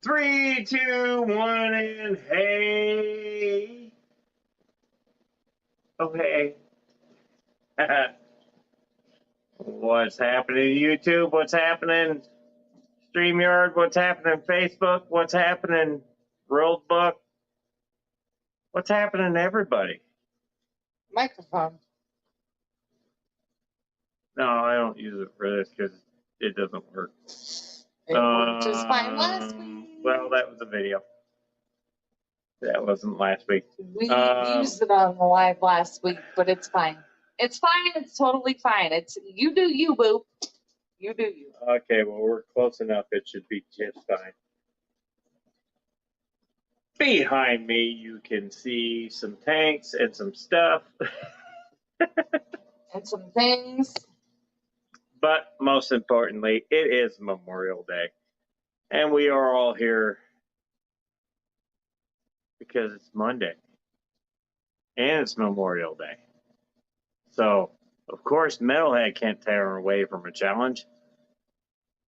3, 2, 1, and hey. Oh, hey. What's happening, YouTube? What's happening, StreamYard? What's happening, Facebook? What's happening, Worldbook? What's happening to everybody? Microphone. No, I don't use it for this because it doesn't work. It worked just fine last week. Well, that was a video. That wasn't last week. We used it on the live last week, but it's fine. It's fine. It's totally fine. It's you do you, boo. You do you. Okay, well, we're close enough. It should be just fine. Behind me, you can see some tanks and some stuff. And some things. But most importantly, it is Memorial Day. And we are all here because it's Monday. And it's Memorial Day. So, of course, Metalhead can't tear away from a challenge.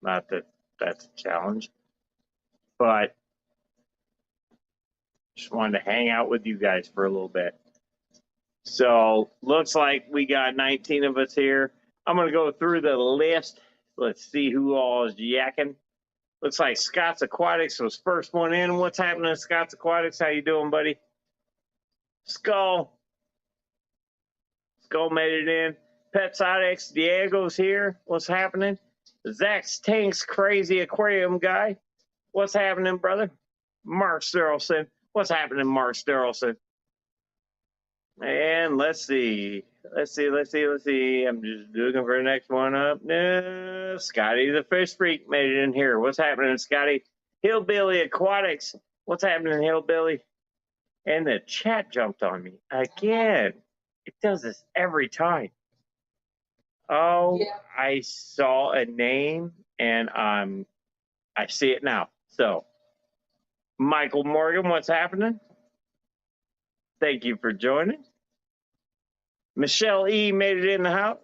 Not that that's a challenge. But just wanted to hang out with you guys for a little bit. So, looks like we got 19 of us here. I'm going to go through the list. Let's see who all is yakking. Looks like Scott's Aquatics was first one in. What's happening, Scott's Aquatics? How you doing, buddy? Skull made it in. Petsotics, Diego's here. What's happening? Zach's Tanks Crazy Aquarium Guy. What's happening, brother? Mark Sterlson. What's happening, Mark Sterlson? And let's see. I'm just looking for the next one up. No, Scotty the Fish Freak made it in here. What's happening, Scotty? Hillbilly Aquatics. What's happening, Hillbilly? And the chat jumped on me again. It does this every time. Oh, yeah. I saw a name and I see it now. So, Michael Morgan, what's happening? Thank you for joining. Michelle E made it in the house.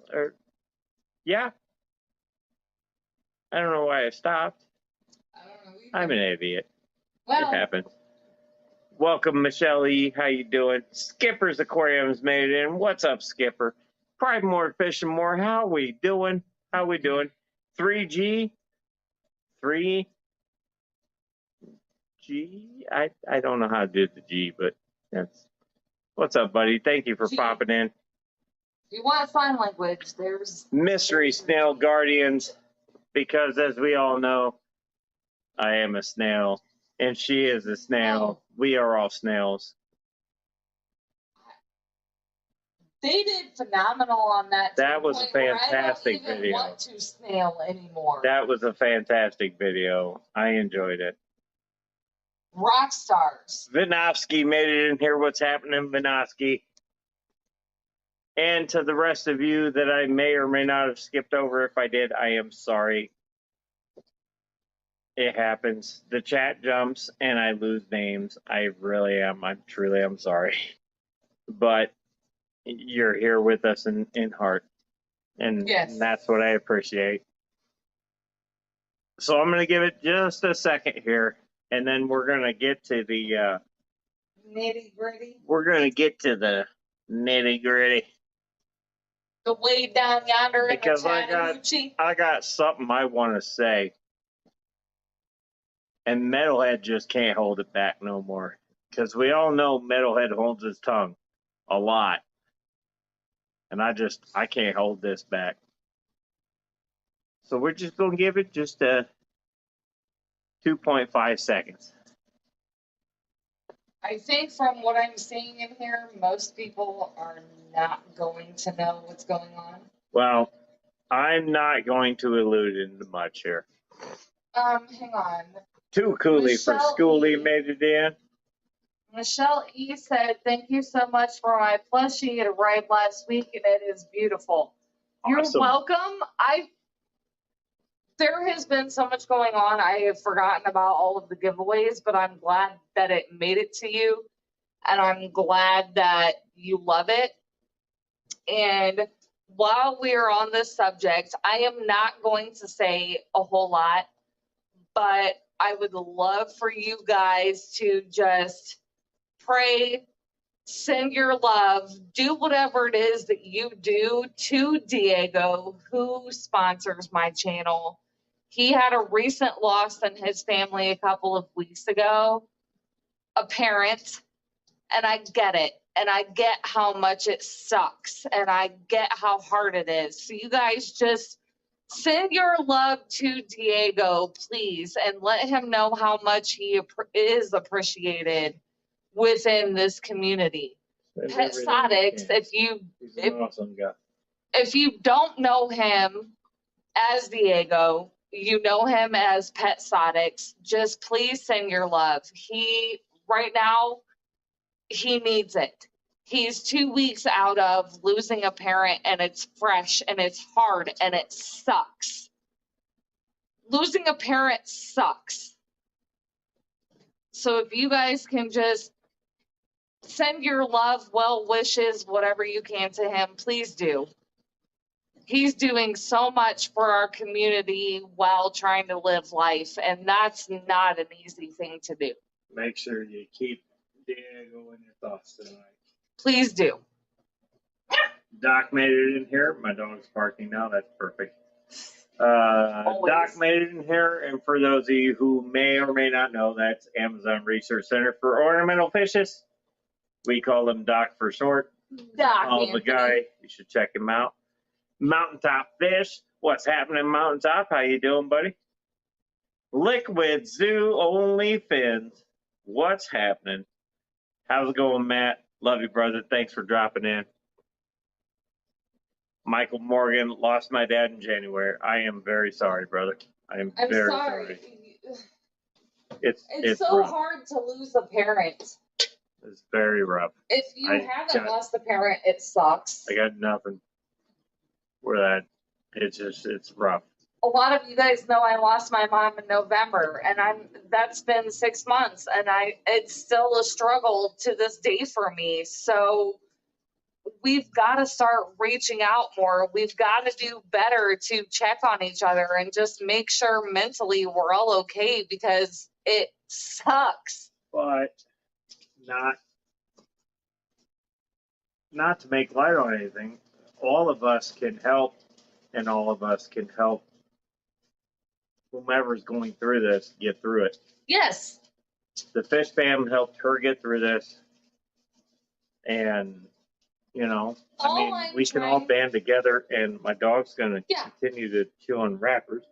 Yeah. I don't know why I stopped. I don't know either. I'm an idiot. Well, it happens. Welcome, Michelle E. How you doing? Skipper's Aquariums made it in. What's up, Skipper? Pride More, Fish and More. How we doing? 3G? 3G? I don't know how to do the G, but that's... What's up, buddy? Thank you for popping in. If you want sign language, there's... Mystery Snail Guardians, because as we all know, I am a snail, and she is a snail. Oh. We are all snails. They did phenomenal on that. That was a fantastic video. I don't even want to snail anymore. That was a fantastic video. I enjoyed it. Rock stars. Vinovsky made it in here. What's happening, Vinovsky? And to the rest of you that I may or may not have skipped over, if I did, I am sorry. It happens. The chat jumps and I lose names. I really am. I'm sorry. But you're here with us in heart. And yes. That's what I appreciate. So I'm going to give it just a second here. And then we're going to get to the... nitty-gritty? We're going to get to the nitty-gritty. The way down yonder in because the Chattahoochee? I got something I want to say. And Metalhead just can't hold it back no more. Because we all know Metalhead holds his tongue a lot. And I can't hold this back. So we're just going to give it just 2.5 seconds. I think from what I'm seeing in here, most people are not going to know what's going on. Well, I'm not going to allude into much here. Hang on. Too Cooley for Schoolie made it in. Michelle E said, thank you so much for my plushie. It arrived last week and it is beautiful. Awesome. You're welcome. There has been so much going on. I have forgotten about all of the giveaways, but I'm glad that it made it to you. And I'm glad that you love it. And while we are on this subject, I am not going to say a whole lot, but I would love for you guys to just pray, send your love, do whatever it is that you do to Diego, who sponsors my channel. He had a recent loss in his family a couple of weeks ago, a parent, and I get it. And I get how much it sucks, and I get how hard it is. So you guys just send your love to Diego, please, and let him know how much he is appreciated within this community. Petsotics, He's an awesome guy. if you don't know him as Diego, you know him as Petsotics, just please send your love. Right now, he needs it. He's 2 weeks out of losing a parent, and it's fresh and it's hard and it sucks. Losing a parent sucks. So if you guys can just send your love, well wishes, whatever you can to him, please do. He's doing so much for our community while trying to live life, and that's not an easy thing to do. Make sure you keep Diego in your thoughts tonight. Please do. Doc made it in here. My dog's barking now. That's perfect. Doc made it in here, and for those of you who may or may not know, that's Amazon Research Center for Ornamental Fishes. We call him Doc for short. Doc, The guy, you should check him out. Mountaintop Fish. What's happening, Mountaintop? How you doing, buddy? Liquid Zoo Only Fins. What's happening? How's it going, Matt? Love you, brother. Thanks for dropping in. Michael Morgan, lost my dad in January. I am very sorry, brother. I'm very sorry. It's so rough. hard to lose a parent. It's very rough. If you haven't lost a parent, it sucks. I got nothing for that. It's rough. A lot of you guys know I lost my mom in November, and that's been 6 months, and it's still a struggle to this day for me. So we've got to start reaching out more. We've got to do better to check on each other and just make sure mentally we're all okay, because it sucks. But not to make light on anything, all of us can help, and all of us can help whomever's going through this get through it. Yes. The Fish Fam helped her get through this, and we can all band together, and my dog's going to continue to chew on wrappers.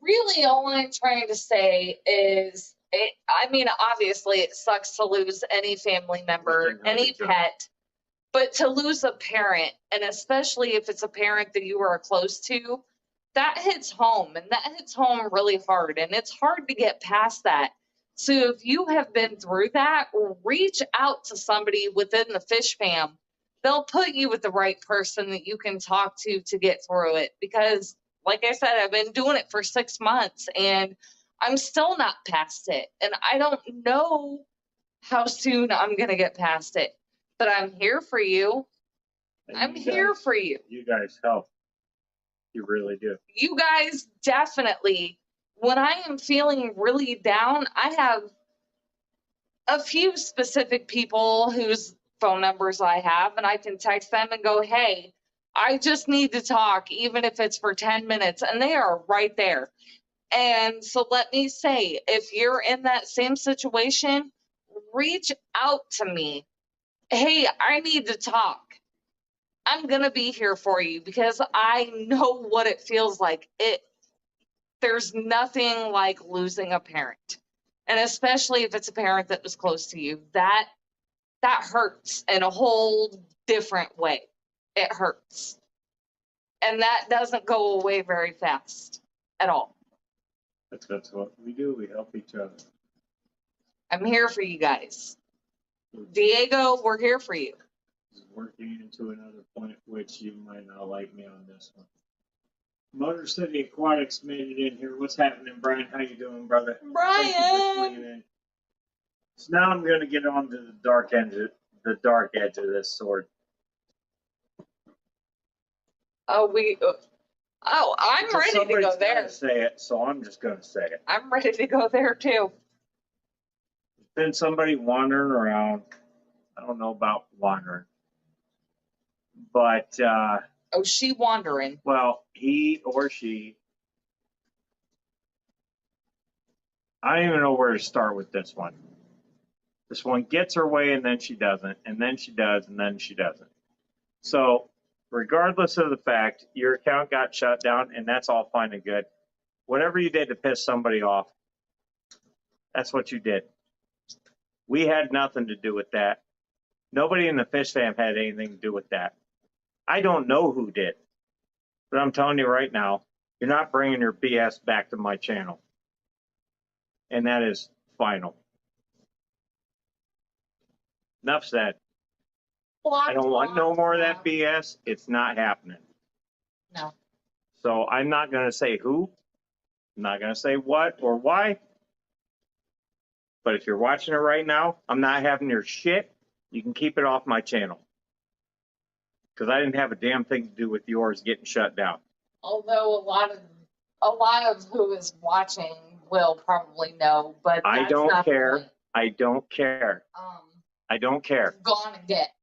Really, all I'm trying to say is, obviously it sucks to lose any family member, any pet, but to lose a parent, and especially if it's a parent that you are close to, that hits home, and that hits home really hard, and it's hard to get past that. So if you have been through that, reach out to somebody within the Fish Fam. They'll put you with the right person that you can talk to get through it. Because, like I said, I've been doing it for 6 months, and I'm still not past it. And I don't know how soon I'm going to get past it. But I'm here for you. I'm here for you. You guys help. You really do. You guys definitely. When I am feeling really down, I have a few specific people whose phone numbers I have, and I can text them and go, hey, I just need to talk, even if it's for 10 minutes, and they are right there. And so let me say, if you're in that same situation, reach out to me. Hey, I need to talk. I'm going to be here for you, because I know what it feels like. There's nothing like losing a parent. And especially if it's a parent that was close to you, that hurts in a whole different way. It hurts. And that doesn't go away very fast at all. That's what we do. We help each other. I'm here for you guys. Diego, we're here for you. Working into another point, which you might not like me on this one. Motor City Aquatics made it in here. What's happening, Brian? How you doing, brother? Brian! So now I'm going to get on to the dark edge of this sword. Oh, Oh, I'm Because ready to go somebody's there. gotta say it, so I'm just gonna say it. I'm ready to go there too. Been somebody wandering around. I don't know about wandering, but Oh, she wandering. well, he or she. I don't even know where to start with this one. This one gets her way and then she doesn't, and then she does, and then she doesn't. So, regardless of the fact, your account got shut down, and that's all fine and good. Whatever you did to piss somebody off, that's what you did. We had nothing to do with that. Nobody in the fish fam had anything to do with that. I don't know who did, but I'm telling you right now, you're not bringing your BS back to my channel. And that is final. Enough said. I don't want no more of that BS. It's not happening. No. So I'm not going to say who. I'm not going to say what or why. But if you're watching it right now, I'm not having your shit. You can keep it off my channel. Because I didn't have a damn thing to do with yours getting shut down. Although a lot of who is watching will probably know, but I that's don't not the care. point. I don't care. I don't care. Gone and get.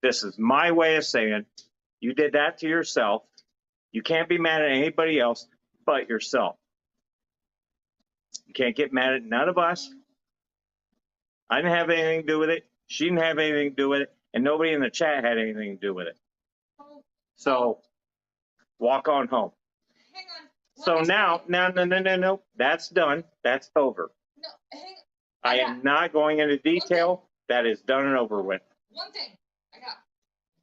This is my way of saying you did that to yourself. You can't be mad at anybody else but yourself. You can't get mad at none of us. I didn't have anything to do with it. She didn't have anything to do with it. And nobody in the chat had anything to do with it. So walk on home. Hang on. So now, no. That's done. That's over. No, hang on. I am not going into detail. That is done and over with. One thing. I got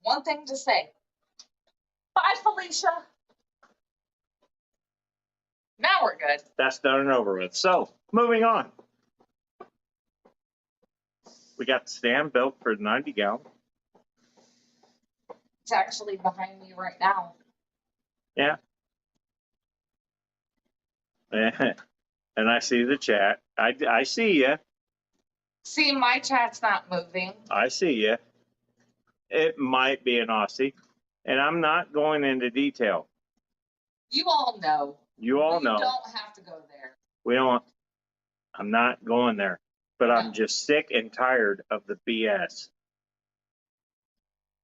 one thing to say. Bye, Felicia. Now we're good. That's done and over with. So moving on. We got the stand built for the 90 gallon. It's actually behind me right now. Yeah. And I see the chat. I see you. See, my chat's not moving. I see you. It might be an Aussie. And I'm not going into detail. You all know. You all know. You don't have to go there. We don't. I'm not going there. But I'm just sick and tired of the BS.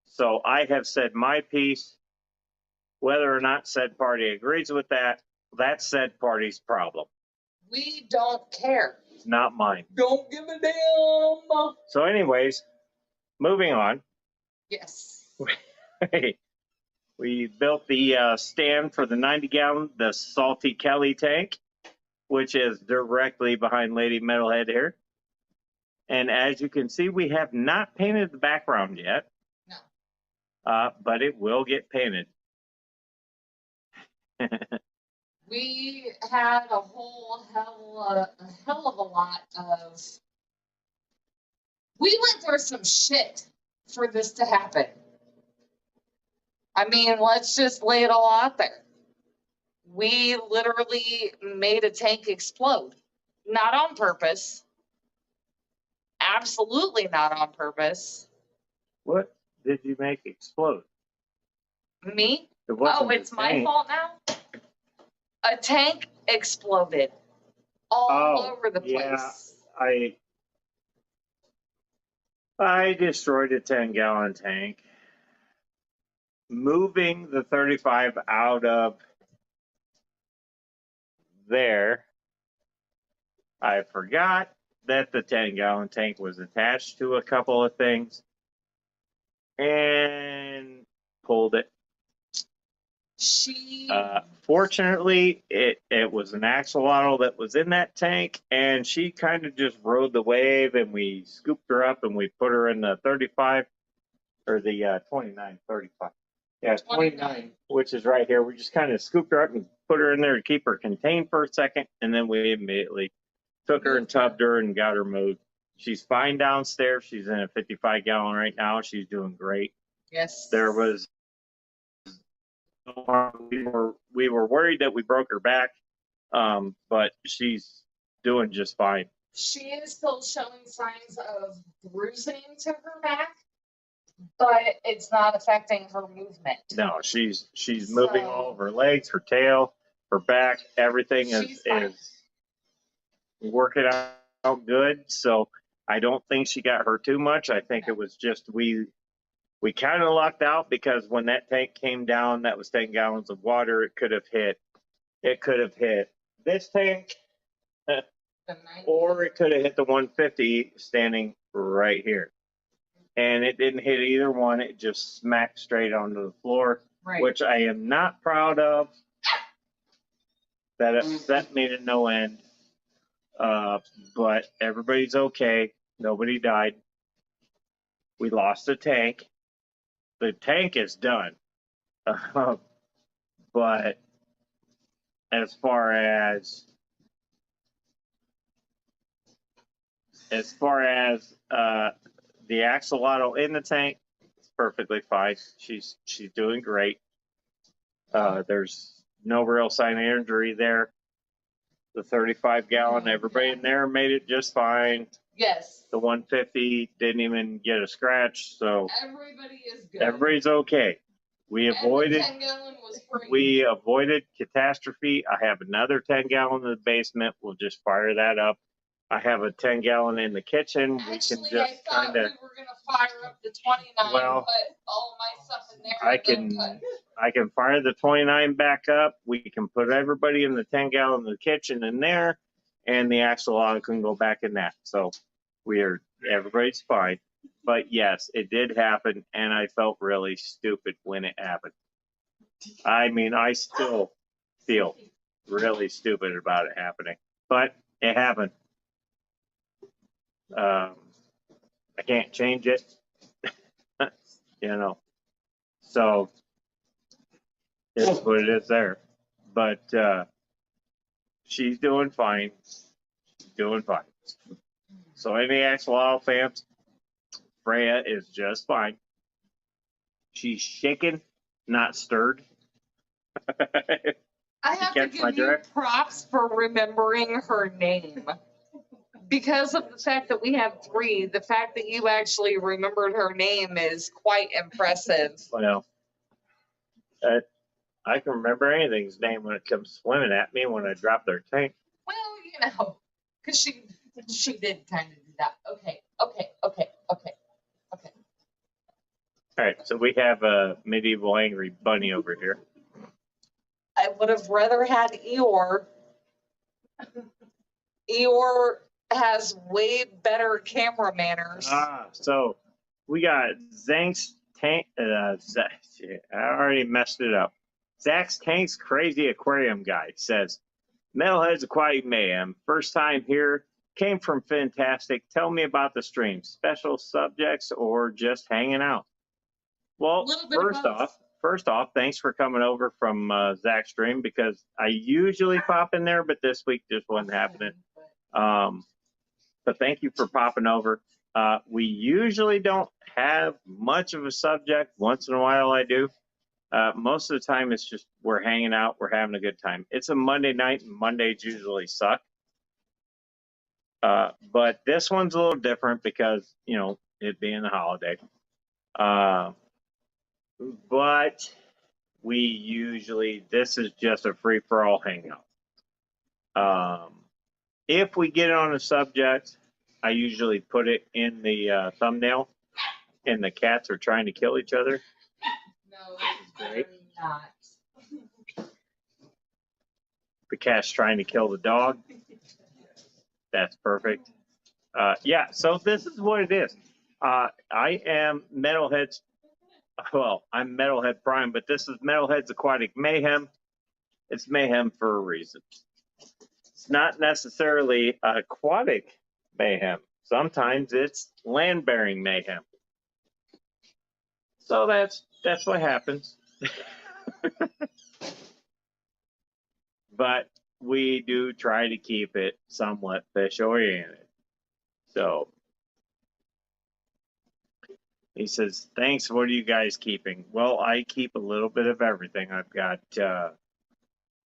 So I have said my piece. Whether or not said party agrees with that, that's said party's problem. We don't care. It's not mine. Don't give a damn. So anyways, moving on. Yes. We built the stand for the 90 gallon, the Salty Kelly tank, which is directly behind Lady Metalhead here. And as you can see, we have not painted the background yet. No. But it will get painted. We had a whole hell of a lot of. We went through some shit for this to happen. I mean, let's just lay it all out there. We literally made a tank explode. Not on purpose. Absolutely not on purpose. What did you make explode? Me? It wasn't it's my fault now? A tank exploded all over the place. Yeah, I destroyed a 10-gallon tank. Moving the 35 out of there, I forgot that the 10-gallon tank was attached to a couple of things and pulled it. Fortunately, it was an axolotl that was in that tank, and she kind of just rode the wave, and we scooped her up and we put her in the 35 or the 29, 35. Yeah, 29, which is right here. We just kind of scooped her up and put her in there to keep her contained for a second, and then we immediately took her and tubbed her and got her moved. She's fine downstairs. She's in a 55-gallon right now. She's doing great. Yes. There was we were worried that we broke her back, but she's doing just fine. She is still showing signs of bruising to her back, but it's not affecting her movement. No, she's moving all of her legs, her tail, her back, everything is working out good. So I don't think she got hurt too much. I think it was just we kind of lucked out because when that tank came down, that was 10 gallons of water. It could have hit this tank, or it could have hit the 150 standing right here. And it didn't hit either one. It just smacked straight onto the floor, Right. which I am not proud of. That upset me to no end. But everybody's okay. Nobody died. We lost the tank. The tank is done. But as far as the axolotl in the tank, it's perfectly fine. She's doing great. There's no real sign of injury there. The 35-gallon, everybody in there made it just fine. Yes. The 150 didn't even get a scratch, so Everybody is good. everybody's okay. We avoided 10-gallon was free. we avoided catastrophe. I have another 10-gallon in the basement. We'll just fire that up. I have a 10-gallon in the kitchen. Actually, We can just I thought we were gonna fire up the 29, Well, put all my stuff in there. I can fire the 29 back up. We can put everybody in the 10-gallon in the kitchen in there, and the axolotl can go back in that. So everybody's fine. But yes, it did happen, and I felt really stupid when it happened. I mean, I still feel really stupid about it happening, but it happened. I can't change it, you know. So it's what it is there. But she's doing fine. She's doing fine. So any axolotl fans, Freya is just fine. She's shaken, not stirred. I have to give you props for remembering her name. Because of the fact that we have 3, the fact that you actually remembered her name is quite impressive. Well, I can remember anything's name when it comes swimming at me when I drop their tank. Well, because she did kind of do that. Okay. All right, so we have a medieval angry bunny over here. I would have rather had Eeyore. Eeyore has way better camera manners. So we got Zach's tank. I already messed it up. Zach's Tank's Crazy Aquarium Guy says, Metalhead's Aquatic Mayhem. First time here. Came from Fantastic. Tell me about the stream. Special subjects or just hanging out? Well, first off, thanks for coming over from Zach's stream because I usually pop in there, but this week just wasn't happening. But thank you for popping over. We usually don't have much of a subject. Once in a while I do. Most of the time it's just we're hanging out, we're having a good time. It's a Monday night and Mondays usually suck. But this one's a little different because, it being the holiday. But this is just a free-for-all hangout. If we get on a subject, I usually put it in the thumbnail, and the cats are trying to kill each other. No, they're not. The cat's trying to kill the dog. That's perfect. Yeah, so this is what it is. I am Metalhead's. Well, I'm Metalhead Prime, but this is Metalhead's Aquatic Mayhem. It's mayhem for a reason. It's not necessarily aquatic mayhem. Sometimes it's land-bearing mayhem. So that's what happens. But we do try to keep it somewhat fish-oriented. So he says, thanks, what are you guys keeping? Well, I keep a little bit of everything. I've got,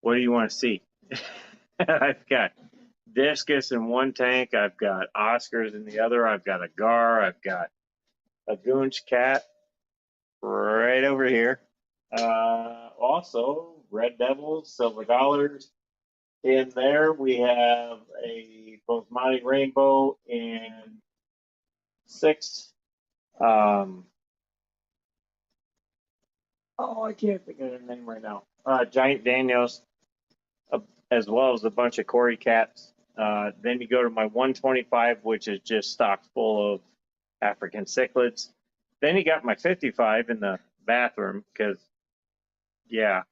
what do you want to see? I've got discus in one tank. I've got Oscars in the other. I've got a gar. I've got a goonch cat. right over here. Also, Red Devils, Silver Dollars. In there, we have a Bothmani Rainbow and 6. Oh, I can't think of their name right now. Giant Daniels, as well as a bunch of Cory Cats. Then you go to my 125, which is just stocked full of African cichlids. Then you got my 55 in the bathroom because, yeah,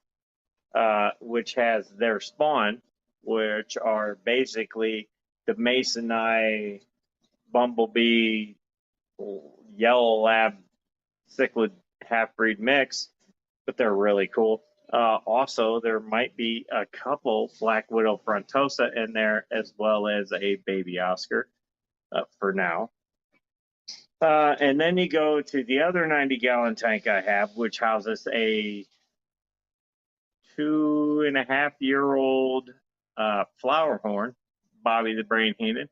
which has their spawn, which are basically the Mason Eye, Bumblebee, Yellow Lab, Cichlid half-breed mix, but they're really cool. Also, there might be a couple Black Widow Frontosa in there, as well as a baby Oscar for now. And then you go to the other 90-gallon tank I have, which houses a 2.5-year-old flower horn, Bobby the Brain Heated.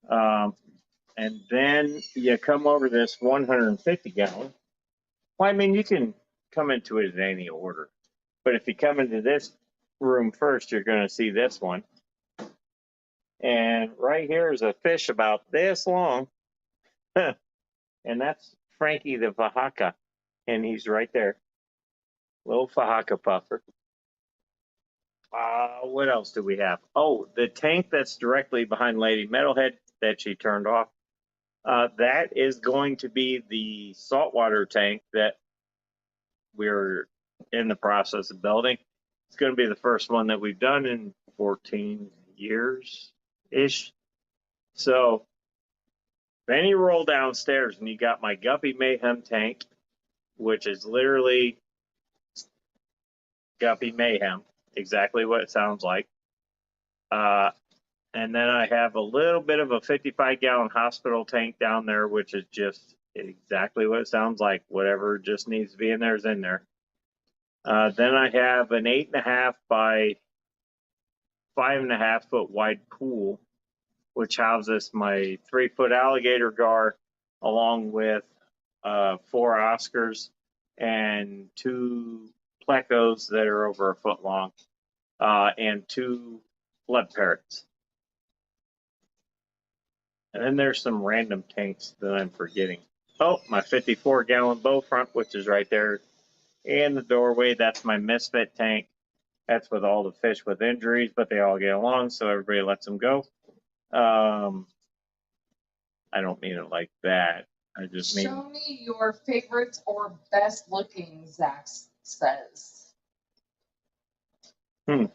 And then you come over this 150-gallon. Well, I mean, you can come into it in any order. But if you come into this room first, you're going to see this one. And right here is a fish about this long. And that's Frankie the Fahaka. And he's right there. Little Fahaka puffer. What else do we have? Oh, the tank that's directly behind Lady Metalhead that she turned off. That is going to be the saltwater tank that we're in the process of building. It's going to be the first one that we've done in 14 years-ish. So then you roll downstairs and you got my Guppy MayheM tank, which is literally Guppy MayheM, exactly what it sounds like. And then I have a little bit of a 55-gallon hospital tank down there, which is just exactly what it sounds like. Whatever just needs to be in there is in there. Then I have an 8.5 by 5.5 foot wide pool, which houses my 3-foot alligator gar, along with 4 Oscars and 2 plecos that are over a foot long, and 2 blood parrots. And then there's some random tanks that I'm forgetting. Oh, my 54-gallon bow front, which is right there in the doorway. That's my misfit tank. That's with all the fish with injuries, but they all get along, so everybody lets them go. I don't mean it like that. I just mean. Show me your favorites or best looking, Zach says. Take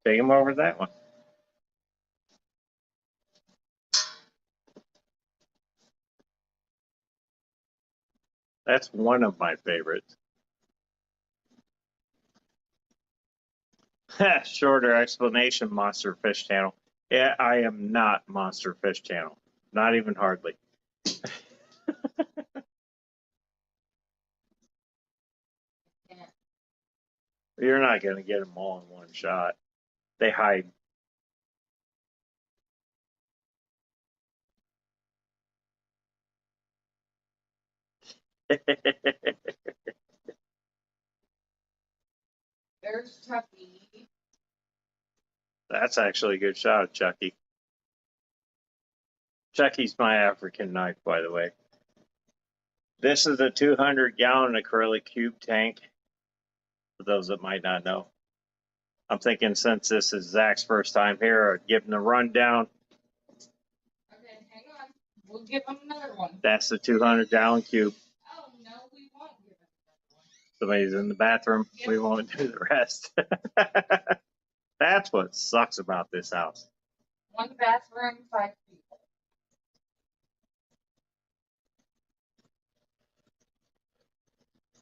him over that one. That's one of my favorites. Shorter explanation, Monster Fish Channel. Yeah, I am not Monster Fish Channel. Not even hardly. You're not going to get them all in one shot. They hide. There's Chucky. That's actually a good shot of Chucky. Chucky's my African knife, by the way. This is a 200-gallon acrylic cube tank, for those that might not know. I'm thinking since this is Zach's first time here, I'd give him the rundown. Okay, hang on. We'll give him another one. That's the 200-gallon cube. Oh, no, we won't give him another one. Somebody's in the bathroom. Yep. We won't do the rest. That's what sucks about this house. 1 bathroom, 5 people.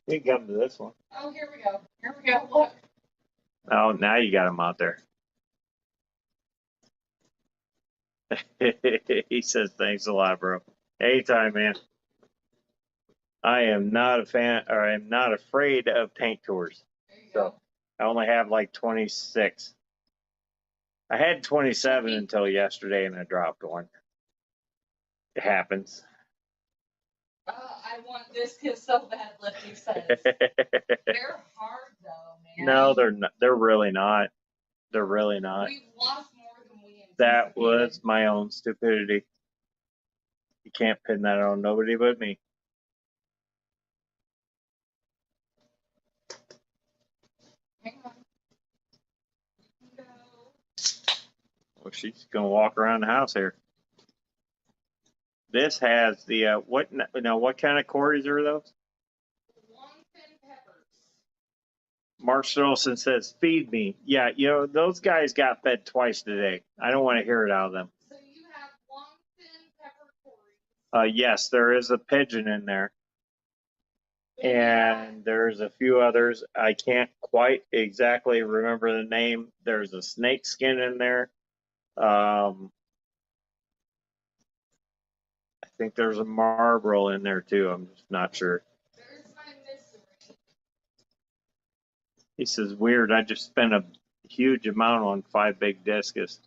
We can come to this one. Oh, here we go. Here we go. Look. Oh, now you got him out there. He says, thanks a lot, bro. Anytime, man. I am not a fan, or I'm not afraid of tank tours. So I only have like 26. I had 27 until yesterday, and I dropped one. It happens. I want discus so bad, Lefty says. They're hard though, man. No, they're not. They're really not. They're really not. We've lost more than we anticipated. That was my own stupidity. You can't pin that on nobody but me. Hang on. Go. Well, she's gonna walk around the house here. This has the what? Now, what kind of Corys are those? Long-fin peppers. Mark Stolson says, "Feed me." Yeah, those guys got fed twice today. I don't want to hear it out of them. So you have long-fin pepper Corys. Yes, there is a pigeon in there, and there's a few others. I can't quite exactly remember the name. There's a snake skin in there. I think there's a marble in there too. I'm just not sure. There's my mystery. He says, weird. I just spent a huge amount on 5 big discus.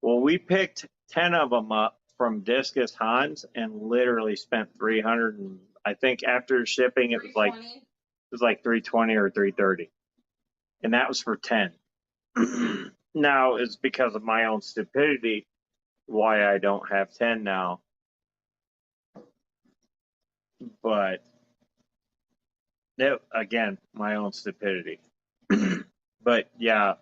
Well, we picked 10 of them up from Discus Hans and literally spent 300. And I think after shipping, it was like 320 or 330, and that was for 10. Now it's because of my own stupidity why I don't have 10 now. But again, my own stupidity. But yeah,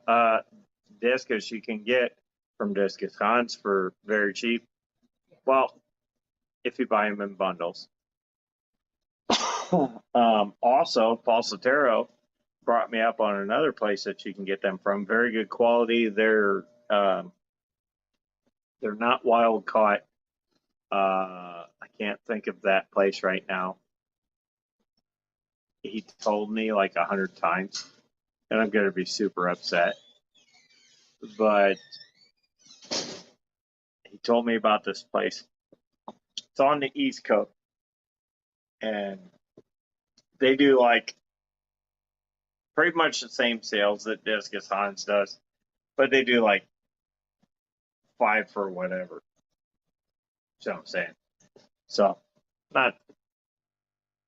discus you can get from Discus Hans for very cheap. Well, if you buy them in bundles. Also, Paul Sotero brought me up on another place that you can get them from. Very good quality. They're not wild caught. I can't think of that place right now. He told me like 100 times, and I'm going to be super upset. But he told me about this place. It's on the East Coast, and they do like pretty much the same sales that Discus Hans does, but they do like 5 for whatever. So I'm saying. So, not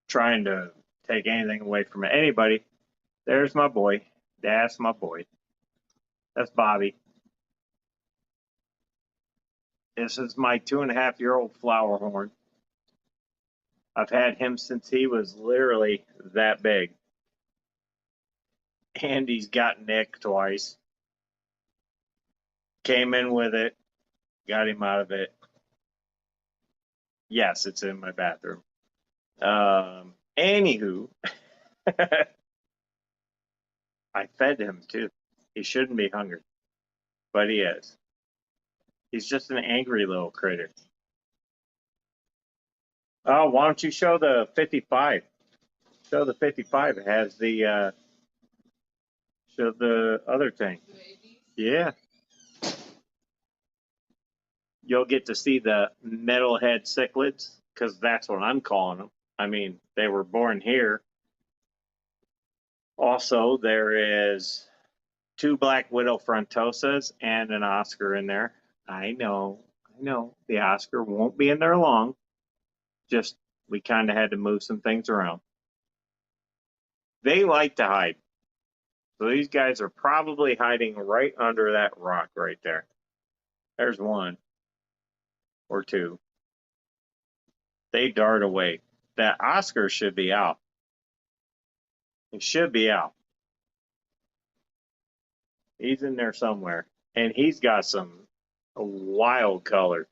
trying to take anything away from anybody. There's my boy. That's my boy. That's Bobby. This is my 2.5-year-old flower horn. I've had him since he was literally that big. And he's got Nick twice. Came in with it. Got him out of it. Yes, it's in my bathroom. Anywho, I fed him too. He shouldn't be hungry, but he is. He's just an angry little critter. Oh, why don't you show the 55? Show the 55. It has the show the other thing. Yeah. You'll get to see the metalhead cichlids, because that's what I'm calling them. I mean, they were born here. Also, there is 2 black widow frontosas and an Oscar in there. I know. The Oscar won't be in there long. Just, we kind of had to move some things around. They like to hide. So these guys are probably hiding right under that rock right there. There's 1 or 2. They dart away. That Oscar should be out. He should be out. He's in there somewhere. And he's got some wild color.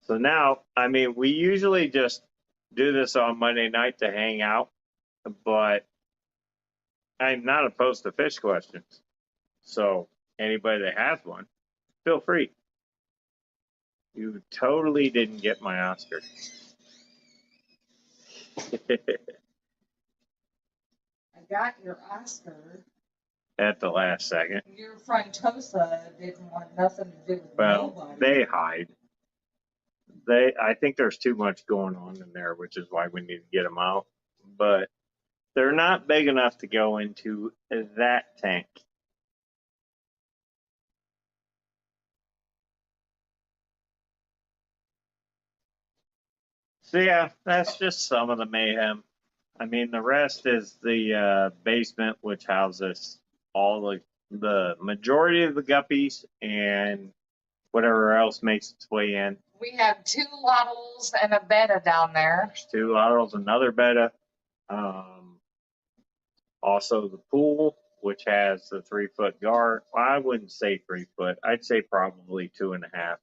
So now, I mean, we usually just do this on Monday night to hang out, but I'm not opposed to fish questions. So anybody that has one, feel free. You totally didn't get my Oscar. I got your Oscar. At the last second. Your frontosa didn't want nothing to do with Well, nobody. they hide. I think there's too much going on in there, which is why we need to get them out. But they're not big enough to go into that tank. So yeah, that's just some of the mayhem. I mean, the rest is the basement, which houses all the majority of the guppies and whatever else makes its way in. We have 2 lottles and a betta down there. There's 2 laterals, another betta. Also the pool, which has the 3-foot guard. Well, I wouldn't say 3 foot. I'd say probably 2.5.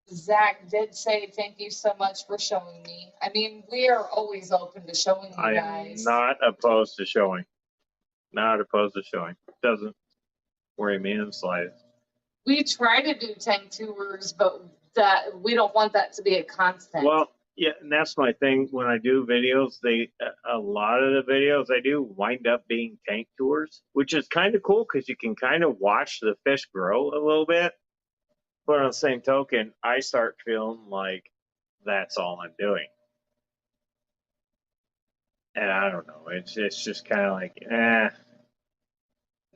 Zach did say thank you so much for showing me. I mean, we are always open to showing you I am guys. not opposed to showing. Not opposed to showing. Doesn't worry me in the slightest. We try to do tank tours, but that we don't want that to be a constant. Well, yeah, and that's my thing. When I do videos, a lot of the videos I do wind up being tank tours, which is kind of cool because you can kind of watch the fish grow a little bit. But on the same token, I start feeling like that's all I'm doing. And I don't know. It's just kind of like,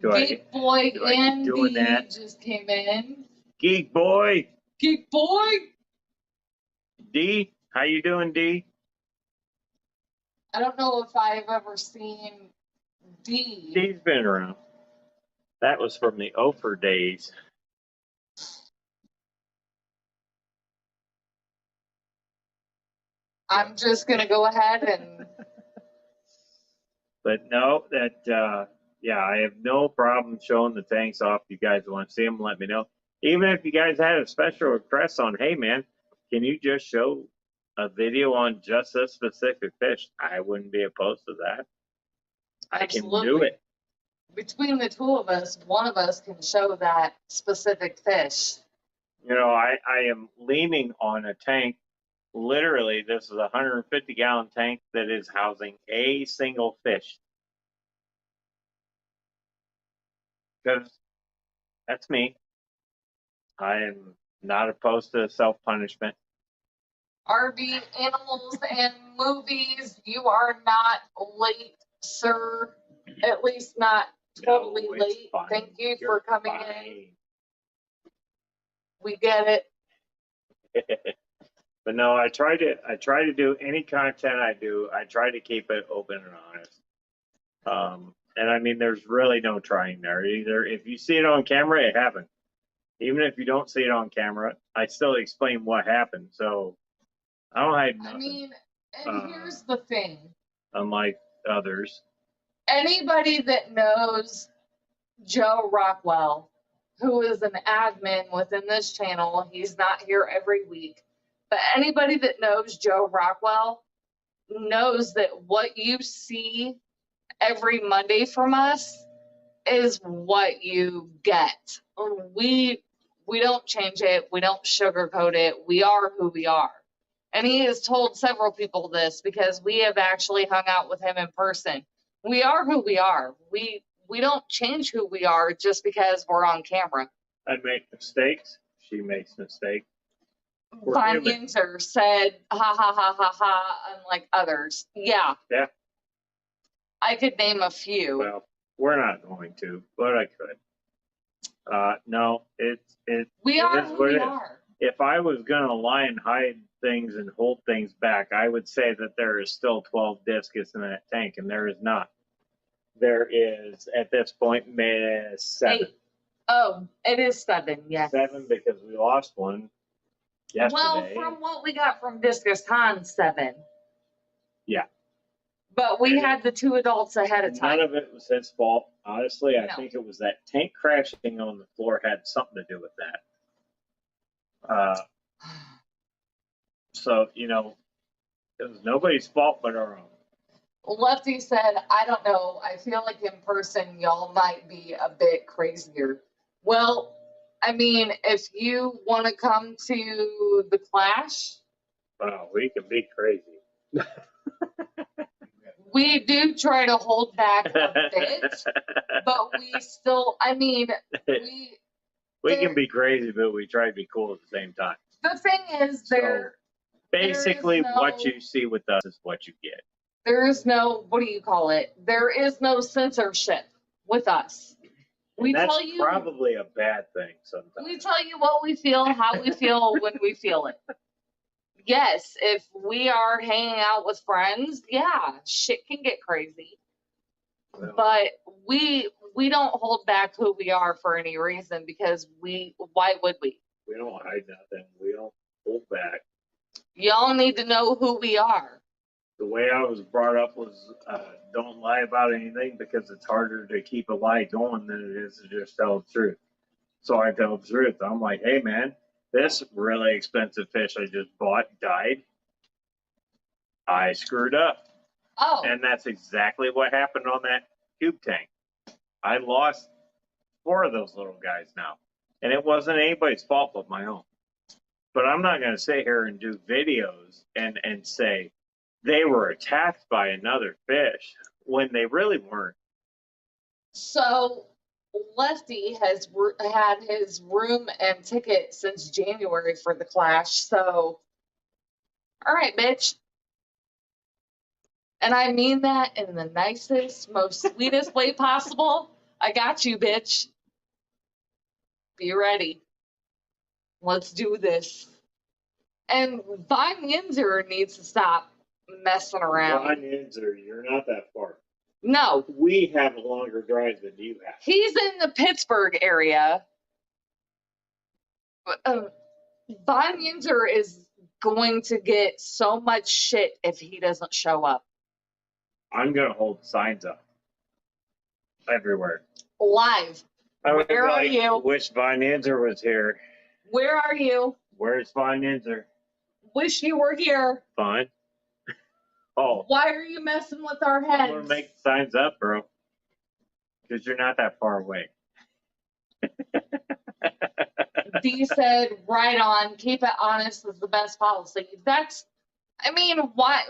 Geek Boy do I keep doing Andy that? just came in. Geek boy, Geek Boy! D, how you doing, D? I don't know if I've ever seen D. D's been around. That was from the Ophir days. I'm just going to go ahead and. But no, yeah, I have no problem showing the tanks off. If you guys want to see them, let me know. Even if you guys had a special request on, hey man, can you just show a video on just this specific fish? I wouldn't be opposed to that. I can do it. Between the 2 of us, one of us can show that specific fish. You know, I am leaning on a tank. Literally, this is a 150-gallon tank that is housing a single fish. Because that's me. I am not opposed to self-punishment. RV Animals and Movies, you are not late, sir. At least not totally No, it's late. fine. Thank you You're for coming fine. in. We get it. But no, I try to do any content I do. I try to keep it open and honest. And I mean, there's really no trying there. Either if you see it on camera, it happened. Even if you don't see it on camera, I still explain what happened. So I don't hide nothing. I mean, and here's the thing. Unlike others. Anybody that knows Joe Rockwell, who is an admin within this channel, he's not here every week, but anybody that knows Joe Rockwell knows that what you see every Monday from us is what you get. We don't change it. We don't sugarcoat it. We are who we are. And he has told several people this because we have actually hung out with him in person. We are who we are. We don't change who we are just because we're on camera. I make mistakes. She makes mistakes. Von Yinzer said, ha ha ha ha ha, unlike others. Yeah. Yeah. I could name a few. Well, we're not going to, but I could. No, we are who we are. If I was going to lie and hide things and hold things back, I would say that there is still 12 discus in that tank, and there is not. There is, at this point, 7. 8. Oh, it is 7, yes. 7 because we lost one yesterday. Well, from what we got from Discus Han, 7. Yeah. But we had the 2 adults ahead of time. None of it was his fault. Honestly, I No. think it was that tank crashing on the floor had something to do with that. So, you know, it was nobody's fault but our own. Lefty said, I don't know. I feel like in person, y'all might be a bit crazier. Well, I mean, if you want to come to the Clash. Wow, we can be crazy. We do try to hold back a bit, but we still, I mean, we can be crazy, but we try to be cool at the same time. The thing is, basically, what you see with us is what you get. There is no, what do you call it? There is no censorship with us. That's probably a bad thing sometimes. We tell you what we feel, how we feel, when we feel it. yes, if we are hanging out with friends, yeah, shit can get crazy. Well, But we don't hold back who we are for any reason because why would we? we don't hide nothing. We don't hold back. Y'all need to know who we are. The way I was brought up was don't lie about anything because it's harder to keep a lie going than it is to just tell the truth. So I tell the truth. I'm like, hey man, this really expensive fish I just bought died. I screwed up. Oh, And that's exactly what happened on that tube tank. I lost 4 of those little guys now. And it wasn't anybody's fault but my own. But I'm not going to sit here and do videos and say they were attacked by another fish when they really weren't. so Lefty has had his room and ticket since January for the Clash. So, all right, bitch. And I mean that in the nicest, most sweetest way possible. I got you, bitch. Be ready. Let's do this. And Von Yinzer needs to stop messing around. Von Yinzer, you're not that far. No, We have a longer drive than you have. he's in the Pittsburgh area. Von Yinzer is going to get so much shit if he doesn't show up. I'm going to hold signs up everywhere. Live. I would Where are you? Wish Von Yinzer was here. Where are you? Where's Von Yinzer? Wish you were here. Fine. Oh, Why are you messing with our I'm heads? going to make signs up, bro. Because you're not that far away. Dee said, right on, keep it honest is the best policy. I mean, why?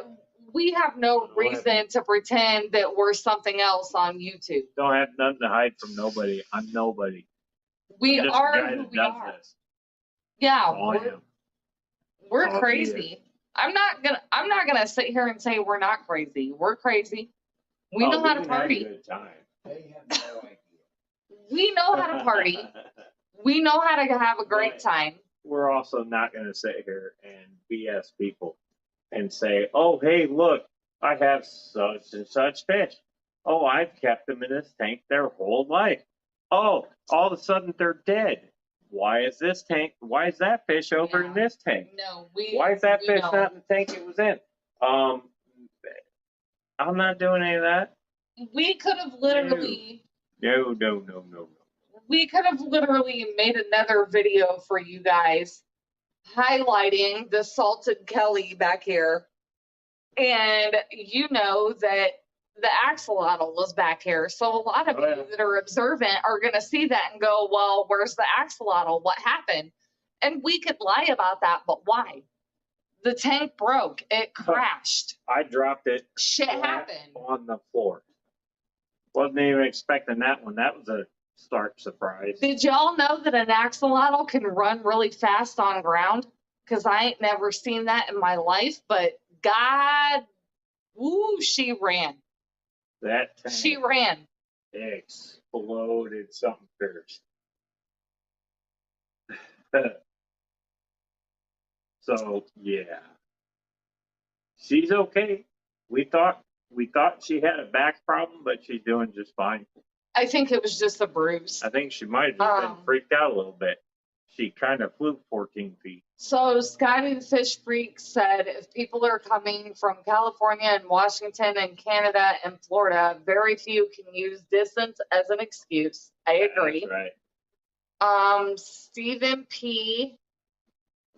We have no reason to pretend that we're something else on YouTube. Don't have nothing to hide from nobody. I'm nobody. We I'm just a are guy who that we does are. this. Yeah, That's all I am. we're All he crazy. I'm not gonna sit here and say we're not crazy. We're crazy. We know how to can have a party. good time. They have no idea. We know how to party. We know how to have a great time. We're also not going to sit here and BS people and say, oh, hey, look, I have such and such fish. Oh, I've kept them in this tank their whole life. Oh, all of a sudden they're dead. Why is that fish over in this tank? No, Why is that we fish know. not in the tank it was in? I'm not doing any of that. We could have literally. No. We could have literally made another video for you guys highlighting the salted Kelly back here. And you know that the axolotl was back here. So a lot of Oh, yeah. you that are observant are going to see that and go, well, where's the axolotl? What happened? And we could lie about that, but why? The tank broke. It crashed. I dropped it Shit flat happened. on the floor. Wasn't even expecting that one. That was a stark surprise. Did y'all know that an axolotl can run really fast on ground? Because I ain't never seen that in my life, but God, woo, she ran. That tank She ran. exploded something fierce. So yeah, she's okay. We thought she had a back problem, but she's doing just fine. I think it was just a bruise. I think she might have just been freaked out a little bit. She kind of flew 14 feet. So Scotty the Fish Freak said if people are coming from California and Washington and Canada and Florida, very few can use distance as an excuse. I agree. That's right. Stephen P.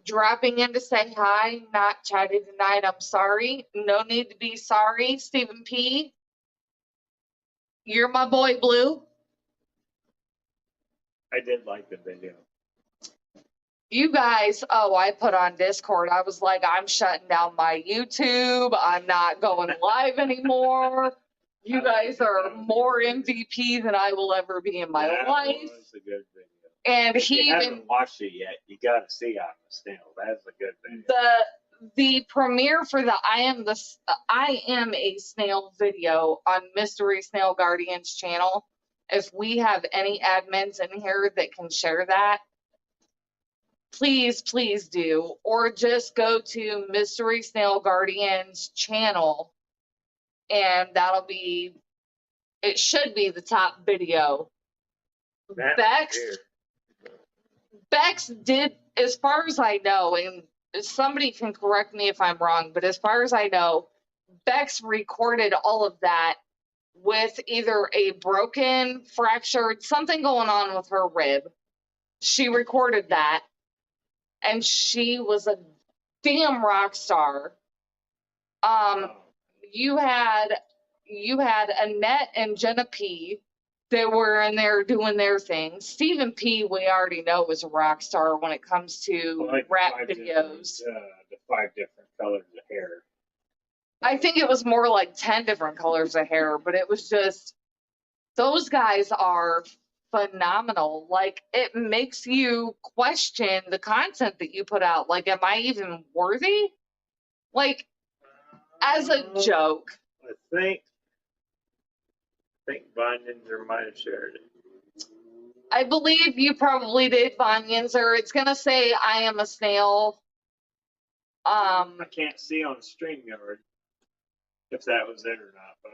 dropping in to say hi, not chatty tonight. I'm sorry. No need to be sorry, Stephen P. You're my boy, Blue. I did like the video. You guys, I put on Discord. I was like, I'm shutting down my YouTube. I'm not going live anymore. You guys are more MVP than I will ever be in my life. That was a good video. And If he you even haven't watched it yet, you got to see on the snail. That's a good video. the premiere for the I am a snail video on Mystery Snail Guardians channel. If we have any admins in here that can share that, please, please do. Or just go to Mystery Snail Guardian's channel, and that'll be, it should be the top video. Bex did, as far as I know, and somebody can correct me if I'm wrong, but as far as I know, Bex recorded all of that with either a broken, fractured, something going on with her rib. She recorded that, and she was a damn rock star. You had Annette and Jenna P. They were in there doing their thing. Stephen P. we already know was a rock star when it comes to rap videos. The 5 different colors of hair. I think it was more like 10 different colors of hair, but it was just, those guys are phenomenal. Like, it makes you question the content that you put out. Like, am I even worthy? Like, as a joke. I think Von Yinzer might have shared it. I believe you probably did, Von Yinzer. It's gonna say I am a snail. I can't see on StreamYard if that was it or not, but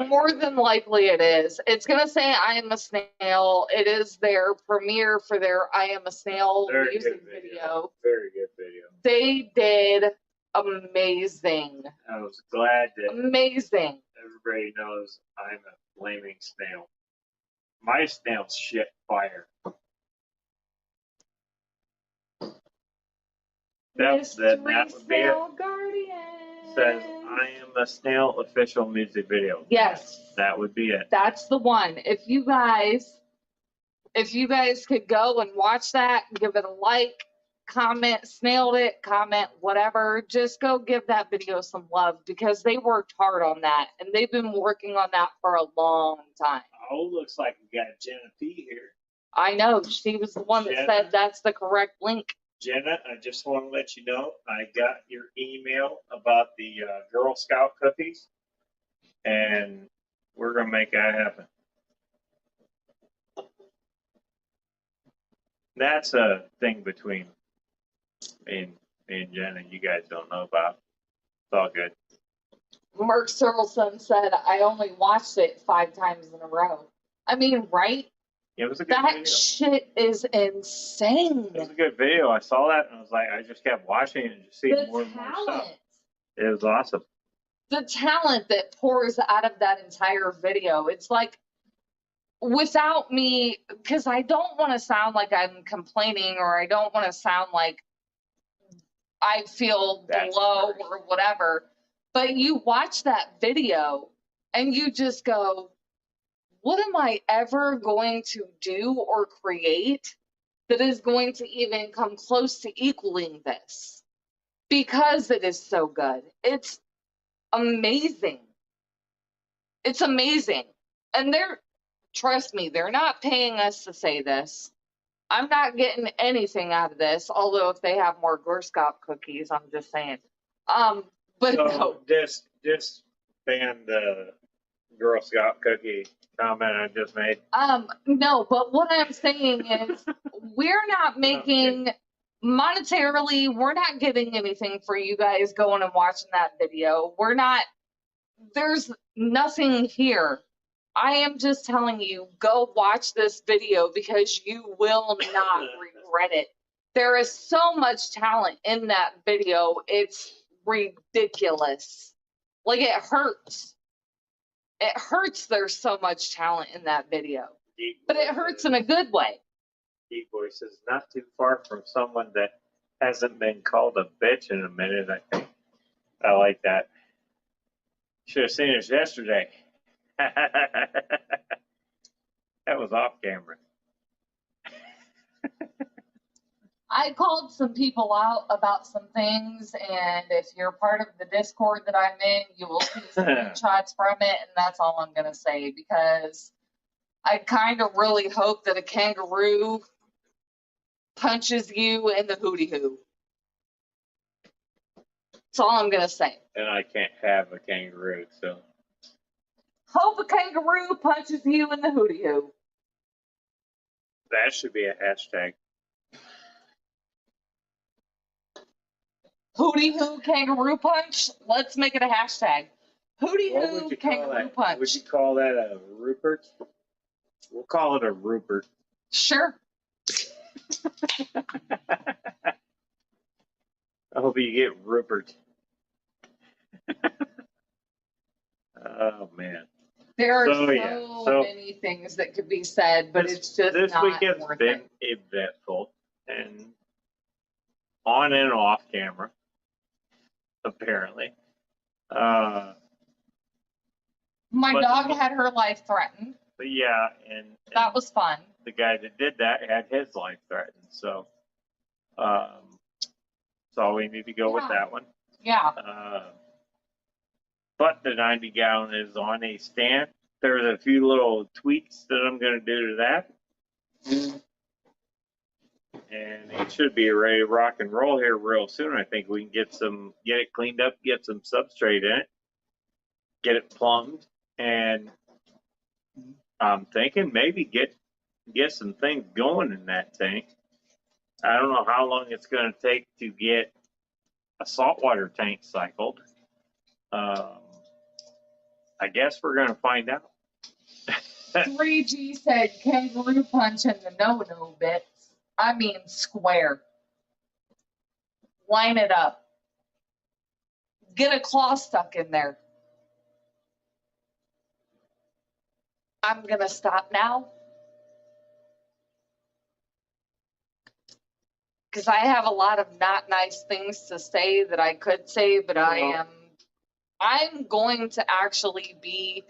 more than likely it is. It's gonna say I am a snail. It is their premiere for their I am a snail music video. Very good video. They did amazing. I was glad that amazing. Everybody knows I'm a flaming snail. My snail's shit fire. That would be it. Says I am a snail official music video. Yes. That would be it. That's the one. If you guys could go and watch that, give it a like, comment, snailed it, comment, whatever, just go give that video some love, because they worked hard on that and they've been working on that for a long time. Oh, looks like we got Jenna P here. I know, she was the one that said that's the correct link. Jenna, I just want to let you know, I got your email about the Girl Scout cookies, and we're going to make that happen. That's a thing between me and Jenna you guys don't know about. It's all good. Mark Serlson said, I only watched it 5 times in a row. I mean, right? It was a good video. That shit is insane. It was a good video. I saw that and I was like, I just kept watching it and just seeing more and more stuff. It was awesome. The talent that pours out of that entire video. It's like, without me, because I don't want to sound like I'm complaining, or I don't want to sound like I feel low or whatever, but you watch that video and you just go, what am I ever going to do or create that is going to even come close to equaling this? Because it is so good. It's amazing. It's amazing. And trust me, they're not paying us to say this. I'm not getting anything out of this, although if they have more Girl Scout cookies, I'm just saying. But so no. Just ban the Girl Scout cookie comment I just made. No, but what I'm saying is we're not making monetarily, we're not getting anything for you guys going and watching that video. There's nothing here. I am just telling you, go watch this video because you will not regret it. There is so much talent in that video. It's ridiculous. Like, it hurts. It hurts there's so much talent in that video. But it hurts in a good way. Deep Voice is not too far from someone that hasn't been called a bitch in a minute, I think. I like that. Should have seen us yesterday. That was off camera. I called some people out about some things, and if you're part of the Discord that I'm in, you will see screenshots from it, and that's all I'm going to say, because I kind of really hope that a kangaroo punches you in the hootie hoo. That's all I'm going to say. And I can't have a kangaroo, so. Hope a kangaroo punches you in the hootie hoo. That should be a hashtag. Hootie Hoo Kangaroo Punch. Let's make it a hashtag. Hootie What Hoo would you call Kangaroo that? Would Punch. you call that a Rupert? We'll call it a Rupert. Sure. I hope you get Rupert. Oh man. There are So, so, yeah, so- many things that could be said, but it's just This not week has worth been it. eventful and on and off camera, apparently. My but- dog had her life threatened. But yeah, and That was fun. the guy that did that had his life threatened. So, so we need to go with Yeah. that one. Yeah. But the 90 gallon is on a stand. There's a few little tweaks that I'm going to do to that. And it should be ready to rock and roll here real soon. I think we can get it cleaned up, get some substrate in it, get it plumbed, and I'm thinking maybe get some things going in that tank. I don't know how long it's going to take to get a saltwater tank cycled. I guess we're going to find out. 3G said kangaroo punch in the no-no bits. I mean square. Line it up. Get a claw stuck in there. I'm going to stop now. Because I have a lot of not nice things to say that I could say, but I'm going to actually be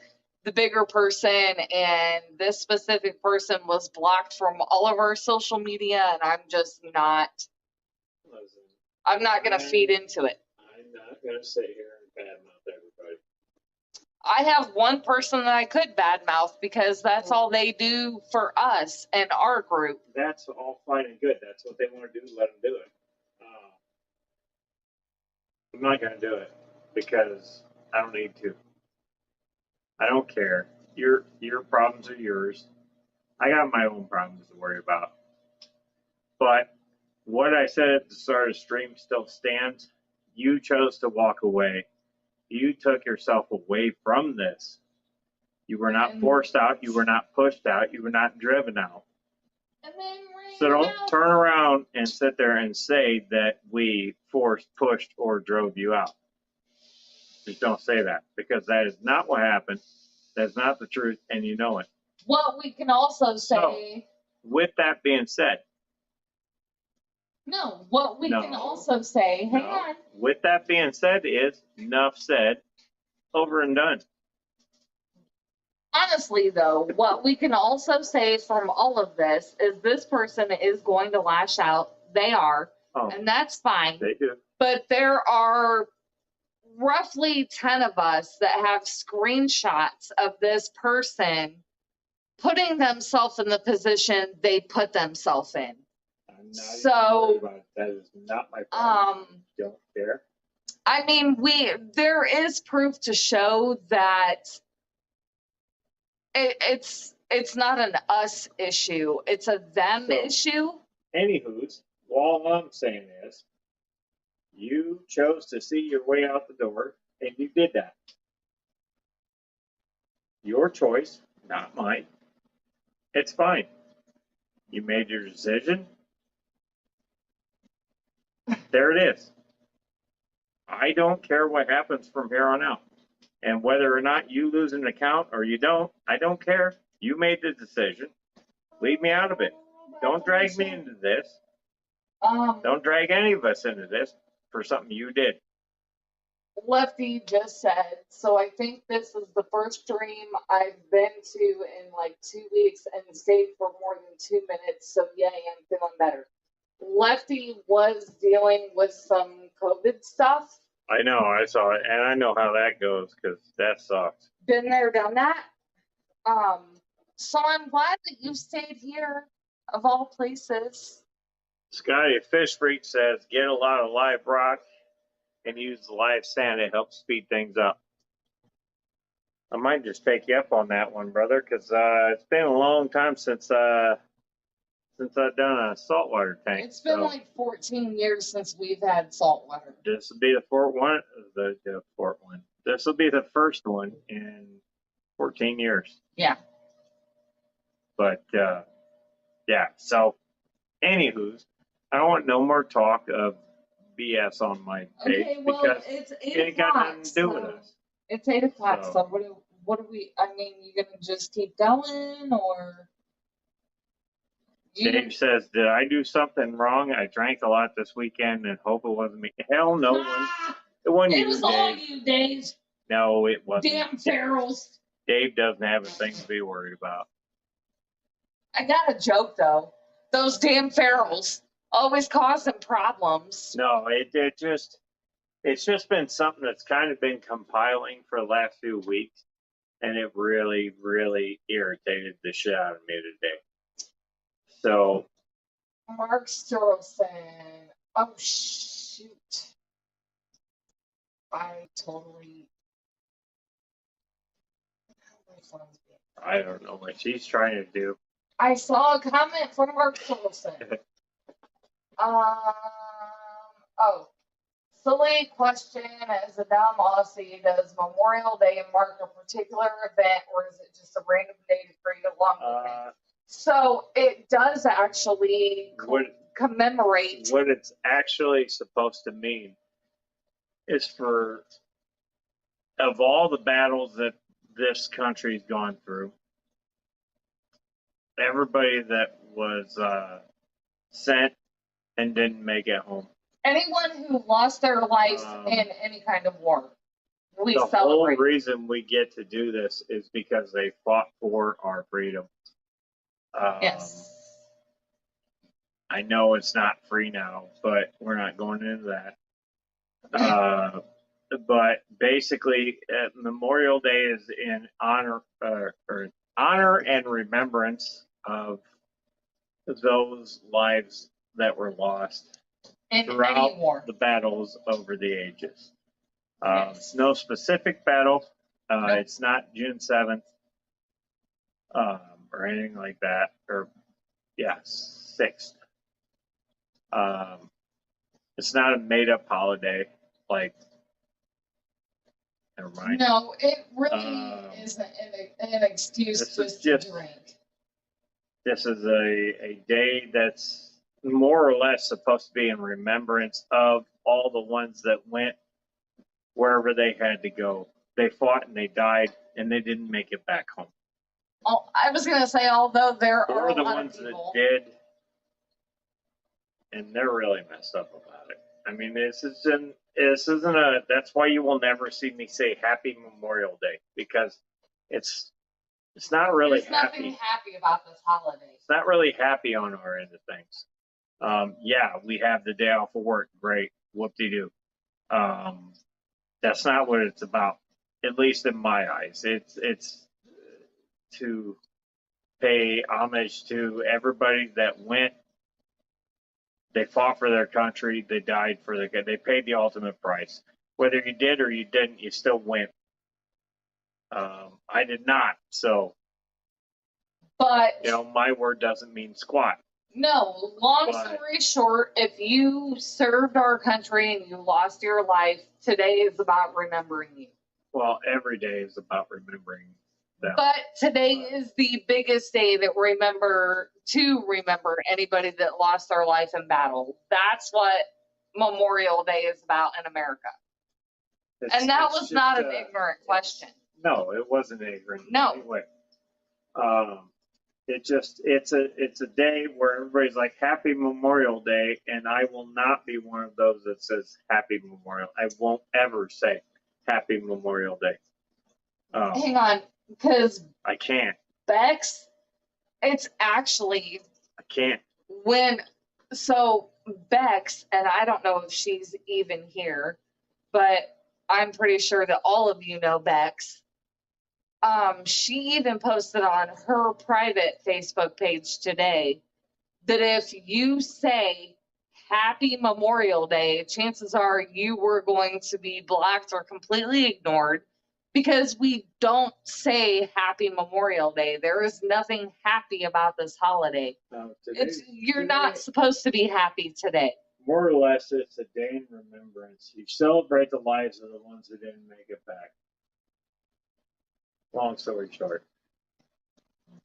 the bigger person, and this specific person was blocked from all of our social media, and I'm just not, Listen, I'm not going to feed into it. I'm not going to sit here and badmouth everybody. I have one person that I could badmouth because that's all they do for us and our group. That's all fine and good. That's what they want to do. Let them do it. I'm not going to do it because I don't need to. I don't care. Your problems are yours. I got my own problems to worry about. But what I said at the start of the stream still stands. You chose to walk away. You took yourself away from this. You were not forced out. You were not pushed out. You were not driven out. And then So don't turn around and sit there and say that we forced, pushed, or drove you out. Just don't say that, because that is not what happened. That's not the truth, and you know it. what we can also say, With that being said, what we No. can also say, hang No. on. with that being said is enough said, over and done. Honestly, though, what we can also say from all of this is this person is going to lash out. They are, Oh, and that's fine. they do. But there are roughly 10 of us that have screenshots of this person putting themselves in the position they put themselves in. I'm not So, even worried about it. That is not my problem. Don't care. I mean, there is proof to show that it's not an us issue. It's a them So- issue. Anywho's, all I'm saying is, you chose to see your way out the door, and you did that. Your choice, not mine. It's fine. You made your decision. There it is. I don't care what happens from here on out. And whether or not you lose an account or you don't, I don't care. You made the decision. Leave me out of it. Don't drag me into this. Don't drag any of us into this for something you did. Lefty just said, so I think this is the first stream I've been to in like 2 weeks and stayed for more than 2 minutes. So yay, I'm feeling better. Lefty was dealing with some COVID stuff. I know, I saw it, and I know how that goes because that sucks. Been there, done that. So I'm glad that you stayed here of all places. Scotty Fish Freak says, get a lot of live rock and use the live sand. It helps speed things up. I might just take you up on that one, brother, because it's been a long time since since I've done a saltwater tank. It's been so like 14 years since we've had saltwater. this will be the fourth one. The fourth one. This will be the first one in 14 years. Yeah. But yeah. So, anywho's, I don't want no more talk of BS on my page Okay, well, because it's it 8 ain't got o'clock. nothing to do with So us. it's 8 o'clock. So- So what do we, I mean, you gonna just keep going or? Dave says, "Did I do something wrong? I drank a lot this weekend and hope it wasn't me." Hell no, it wasn't It you, was all Dave. you, Dave. No, it wasn't. Damn ferals. Dave doesn't have a thing to be worried about. I got a joke though. Those damn ferals always causing problems. No, it's just been something that's kind of been compiling for the last few weeks, and it really, really irritated the shit out of me today. So, Mark Sturlson. Oh shoot. I totally. I don't know what she's trying to do. I saw a comment from Mark Sturlson. Oh, silly question. As a dumb Aussie, does Memorial Day mark a particular event, or is it just a random day to create a long weekend? So it does actually commemorate. What it's actually supposed to mean is for, of all the battles that this country's gone through, everybody that was sent and didn't make it home. Anyone who lost their life in any kind of war, we The celebrate. whole reason we get to do this is because they fought for our freedom. Yes. I know it's not free now, but we're not going into that. But basically, Memorial Day is in honor or honor and remembrance of those lives that were lost In throughout any war. the battles over the ages. Yes. No specific battle. Nope. It's not June 7th or anything like that. Or, yeah, 6th. It's not a made-up holiday. Like, never mind. No, it really isn't an excuse This is just to just- drink. This is a day that's more or less supposed to be in remembrance of all the ones that went wherever they had to go. They fought and they died and they didn't make it back home. Oh, I was going to say, although there are Or a the lot ones of people. that did, and they're really messed up about it. I mean, this isn't a, that's why you will never see me say Happy Memorial Day, because it's not really There's nothing happy. happy about this holiday. It's not really happy on our end of things. Yeah, we have the day off of work. Great. Whoop-de-doo. That's not what it's about, at least in my eyes. It's to pay homage to everybody that went. They fought for their country. They died for their, they paid the ultimate price. Whether you did or you didn't, you still went. I did not. So, But you know, my word doesn't mean squat. no, long But- story short, if you served our country and you lost your life, today is about remembering you. Well, every day is about remembering them. But today is the biggest day that remember anybody that lost their life in battle. That's what Memorial Day is about in America. And that was not an ignorant question. No, it wasn't ignorant. No. Anyway, it's a day where everybody's like Happy Memorial Day, and I will not be one of those that says Happy Memorial. I won't ever say Happy Memorial Day. Hang on, because I can't. Bex, it's actually I can't. so Bex, and I don't know if she's even here, but I'm pretty sure that all of you know Bex. She even posted on her private Facebook page today that if you say Happy Memorial Day, chances are you were going to be blocked or completely ignored because we don't say Happy Memorial Day. There is nothing happy about this holiday. No, You're not supposed to be happy today. More or less, it's a day in remembrance. You celebrate the lives of the ones that didn't make it back. Long story short.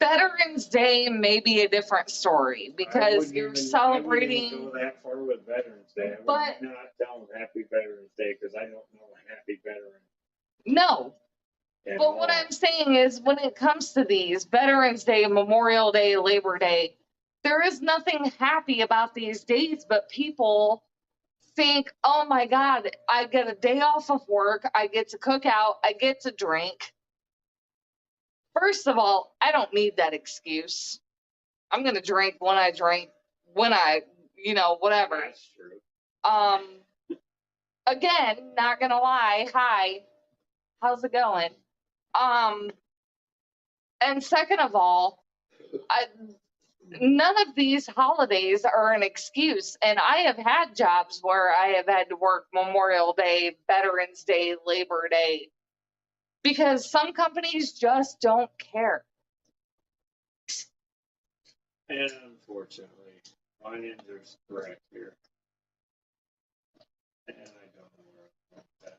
Veterans Day may be a different story because you're celebrating. I wouldn't go that far with Veterans Day. I would not tell them Happy Veterans Day because I don't know a happy veteran. No. But what I'm saying is when it comes to these Veterans Day, Memorial Day, Labor Day, there is nothing happy about these days, but people think, oh my God, I get a day off of work. I get to cook out. I get to drink. First of all, I don't need that excuse. I'm going to drink, when I, whatever. That's true. Again, not going to lie. Hi, how's it going? And second of all, none of these holidays are an excuse. And I have had jobs where I have had to work Memorial Day, Veterans Day, Labor Day, because some companies just don't care. And unfortunately, my ninja's correct here. And I don't know where I'm going with that.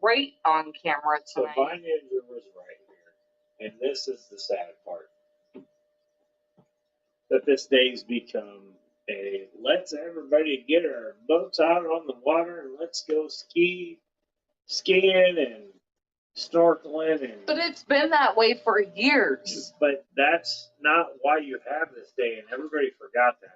Great on camera So tonight. my ninja was right here. And this is the sad part. That this day's become a let's everybody get our boats out on the water and let's go skiing and snorkeling and. But it's been that way for years. But that's not why you have this day, and everybody forgot that.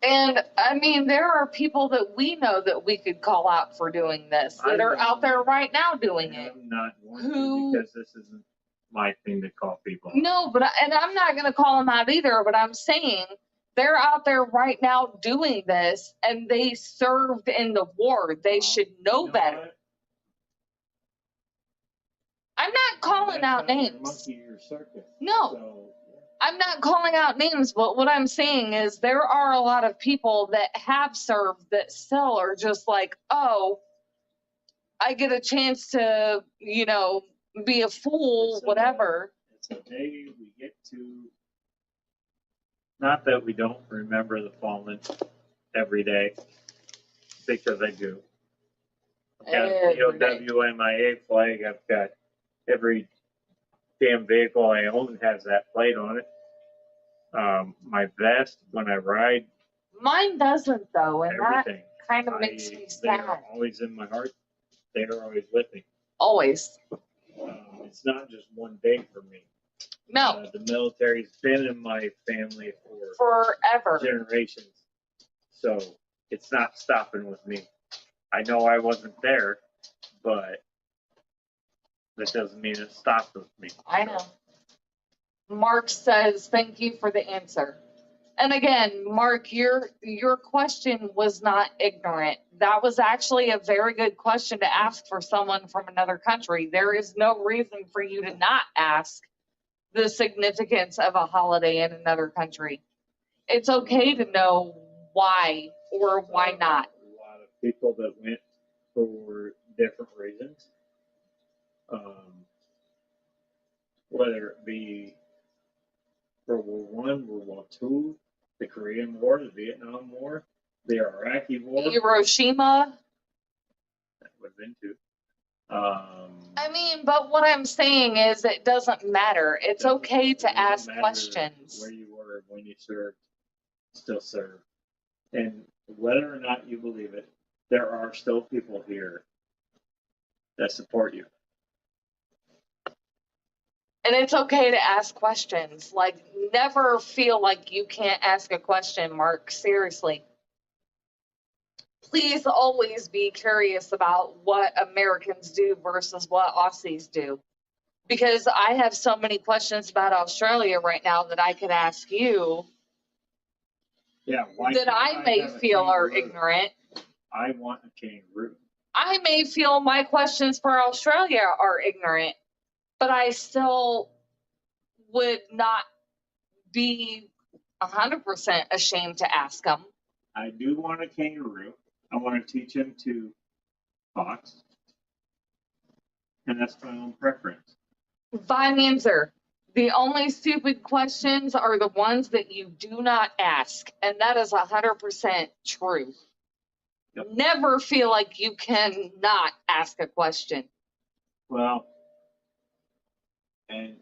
And I mean, there are people that we know that we could call out for doing this that are out there right now doing it. I'm not going to because this isn't my thing to call people out. No, and I'm not going to call them out either, but I'm saying they're out there right now doing this and they served in the war. They should know better. What? I'm not calling out names. Monkey or circus. No. So, I'm not calling out names, but what I'm saying is there are a lot of people that have served that still are just like, oh, I get a chance to, be a fool, whatever. It's a day we get to, not that we don't remember the fallen every day, because I do. I've got a POWMIA flag. I've got every damn vehicle I own has that plate on it. My vest when I ride. Mine doesn't though, and everything. That kind of makes me sad. They are always in my heart. They are always with me. Always. It's not just one day for me. No. The military's been in my family for forever, generations. So it's not stopping with me. I know I wasn't there, but that doesn't mean it stopped with me. I know. Mark says, thank you for the answer. And again, Mark, your question was not ignorant. That was actually a very good question to ask for someone from another country. There is no reason for you to not ask the significance of a holiday in another country. It's okay to know why or why not. A lot of people that went for different reasons, whether it be World War I, World War II, the Korean War, the Vietnam War, the Iraqi War. Hiroshima. That would have been too. I mean, but what I'm saying is it doesn't matter. It's okay to ask questions. Where you were when you served, still serve. And whether or not you believe it, there are still people here that support you. And it's okay to ask questions. Like, never feel like you can't ask a question, Mark. Seriously. Please always be curious about what Americans do versus what Aussies do. Because I have so many questions about Australia right now that I could ask you. Yeah, why that can't I may have a feel are kangaroo? ignorant. I want a kangaroo. I may feel my questions for Australia are ignorant, but I still would not be 100% ashamed to ask them. I do want a kangaroo. I want to teach him to box, and that's my own preference. Fine answer. The only stupid questions are the ones that you do not ask, and that is 100% true. Yep. Never feel like you cannot ask a question. Well, and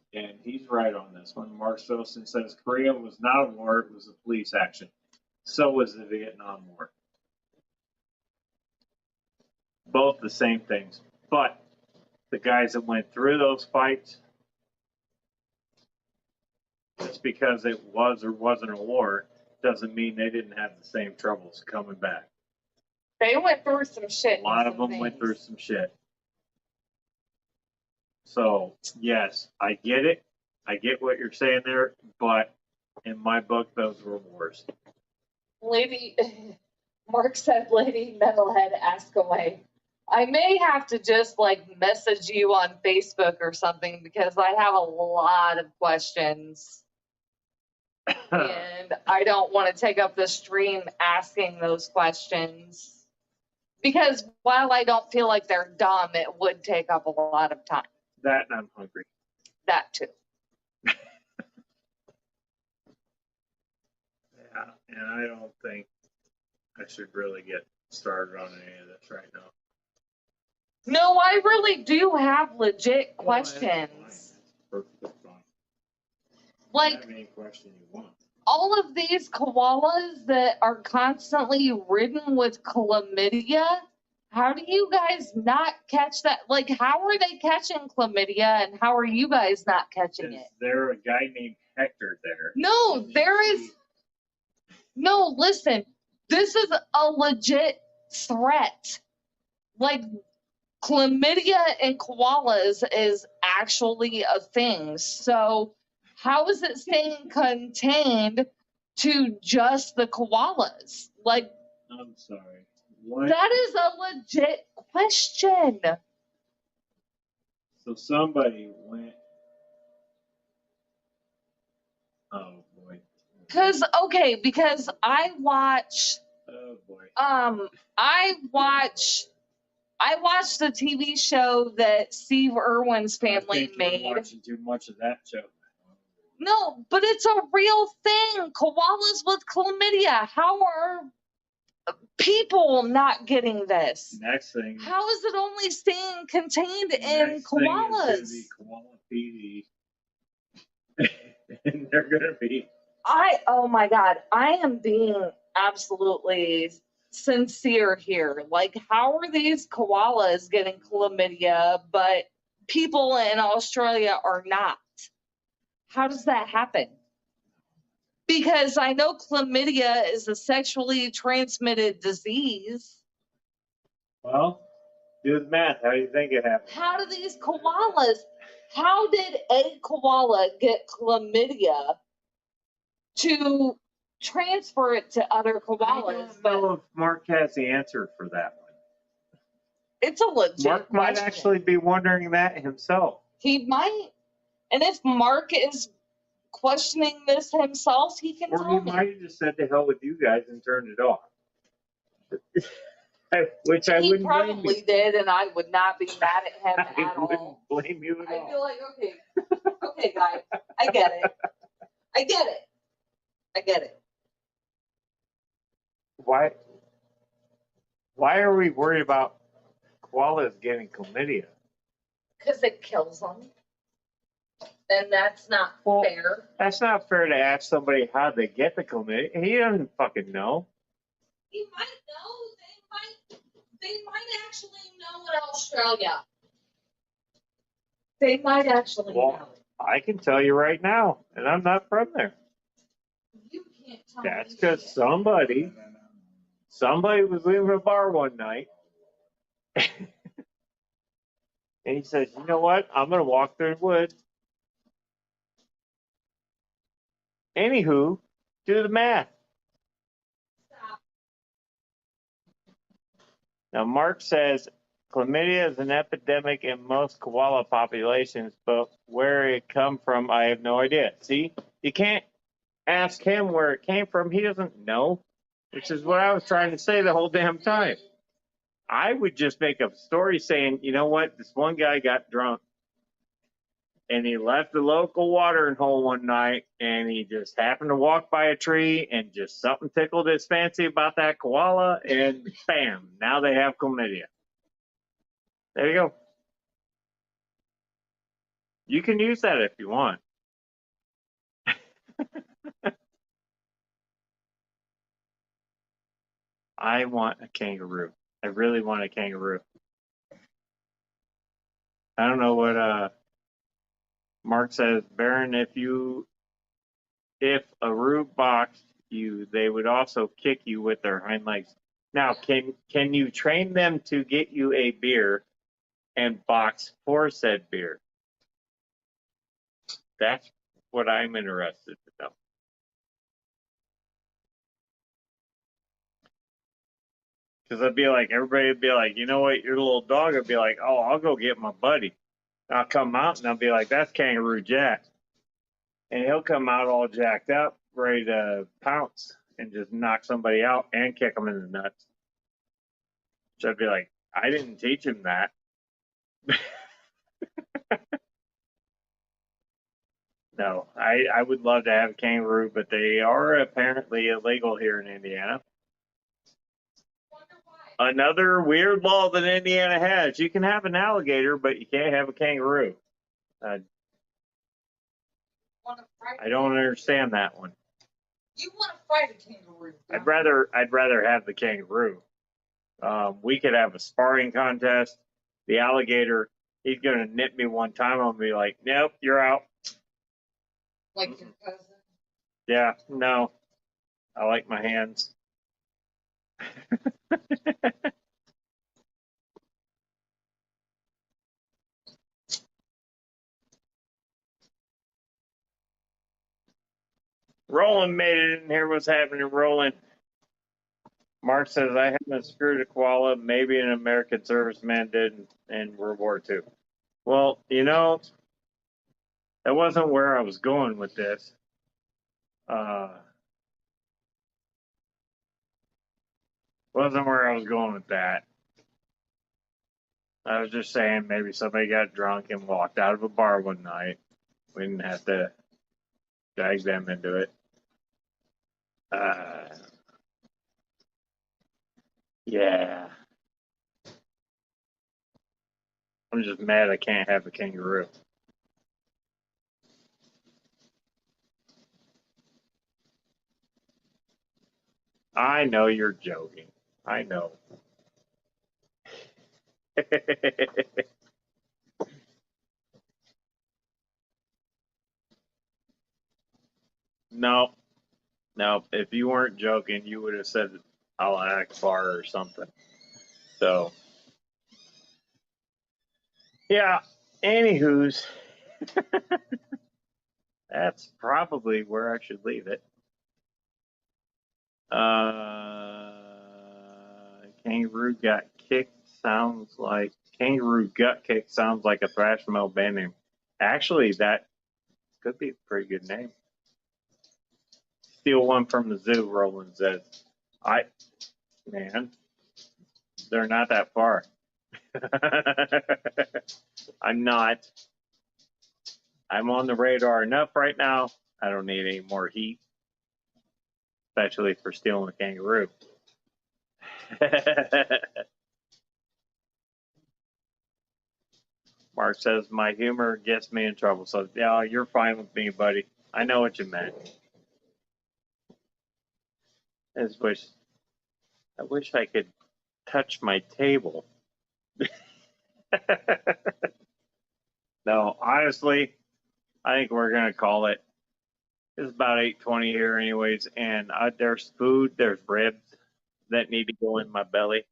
he's right on this one. Mark Sosin says Korea was not a war; it was a police action. So was the Vietnam War. Both the same things, but the guys that went through those fights, just because it was or wasn't a war, doesn't mean they didn't have the same troubles coming back. They went through some shit. A lot of them went through some shit. So, yes, I get it. I get what you're saying there, but in my book, those were wars. Lady, Mark said, Lady Metalhead, ask away. I may have to just like message you on Facebook or something because I have a lot of questions. And I don't want to take up the stream asking those questions. Because while I don't feel like they're dumb, it would take up a lot of time. That and I'm hungry. That too. Yeah, and I don't think I should really get started on any of this right now. No, I really do have legit questions. That's perfectly fine. Like, Have any question you want. all of these koalas that are constantly ridden with chlamydia, how do you guys not catch that? Like, how are they catching chlamydia and how are you guys not catching Is it? there a guy named Hector there? No, Did you there see- is. No, listen, this is a legit threat. Like, chlamydia in koalas is actually a thing. So, how is it staying contained to just the koalas? Like, I'm sorry. What? that is a legit question. So somebody went. Oh boy. Because I watch, Oh boy. I watched the TV show that Steve Irwin's I family think made. you're watching too much of that show. No, but it's a real thing. Koalas with chlamydia. How are people not getting this? Next thing. How is it only staying contained in next thing koalas? is the koala PD. And they're gonna be. Oh my God, I am being absolutely sincere here. Like, how are these koalas getting chlamydia, but people in Australia are not? How does that happen? Because I know chlamydia is a sexually transmitted disease. Well, do the math. How do you think it happened? How do these koalas, how did a koala get chlamydia to transfer it to other I koalas? don't know if Mark has the answer for that one. It's a legit Mark might question. actually be wondering that himself. He might. And if Mark is questioning this himself, he can Or tell he me. might have just said to hell with you guys and turned it off. Which I He wouldn't blame probably you. did, and I would not be mad at him I at wouldn't all. blame you at I all. feel like, okay, guys, I get it. I get it. I get it. Why are we worried about koalas getting chlamydia? Because it kills them. And that's not Well, fair. That's not fair to ask somebody how they get the chlamydia. He doesn't fucking know. He might know. They might actually know in Australia. They might actually know. Well, I can tell you right now, and I'm not from there. You can't tell That's me because shit. somebody was leaving a bar one night, and he says, "You know what? I'm gonna walk through the woods." Anywho, do the math. Now, Mark says chlamydia is an epidemic in most koala populations, but where it come from, I have no idea. See, you can't ask him where it came from. He doesn't know, which is what I was trying to say the whole damn time. I would just make a story saying, you know what, this one guy got drunk and he left the local watering hole one night and he just happened to walk by a tree and just something tickled his fancy about that koala and bam, now they have chlamydia. There you go. You can use that if you want. I want a kangaroo. I really want a kangaroo. I don't know what Mark says, Baron, if a roo boxed you, they would also kick you with their hind legs. Now, can you train them to get you a beer and box for said beer? That's what I'm interested to know. Because I'd be like, everybody would be like, you know what, your little dog would be like, oh, I'll go get my buddy. I'll come out and I'll be like, that's Kangaroo Jack. And he'll come out all jacked up, ready to pounce and just knock somebody out and kick them in the nuts. So I'd be like, I didn't teach him that. No, I would love to have a kangaroo, but they are apparently illegal here in Indiana. Another weird law that Indiana has. You can have an alligator, but you can't have a kangaroo. I don't understand that one. You want to fight a kangaroo? I'd rather have the kangaroo. We could have a sparring contest. The alligator, he's gonna nip me one time. I'll be like, nope, you're out. Like your cousin? Yeah, no. I like my hands. Roland made it in here. What's happening, Roland? Mark says, I haven't screwed a koala. Maybe an American serviceman did in World War II. Well, you know, that wasn't where I was going with this. Wasn't where I was going with that. I was just saying maybe somebody got drunk and walked out of a bar one night. We didn't have to drag them into it. Yeah. I'm just mad I can't have a kangaroo. I know you're joking. I know. No, no. If you weren't joking, you would have said Allah Akbar or something. So, yeah. Anywho's, that's probably where I should leave it. Kangaroo got kicked sounds like kangaroo gut kick sounds like a thrash metal band name. Actually, that could be a pretty good name. Steal one from the zoo, Roland says. Man, they're not that far. I'm not. I'm on the radar enough right now. I don't need any more heat, especially for stealing a kangaroo. Mark says, my humor gets me in trouble. So, yeah, you're fine with me, buddy. I know what you meant. I wish I could touch my table. No, honestly, I think we're going to call it. It's about 8:20 here anyways, and there's food, there's ribs that need to go in my belly.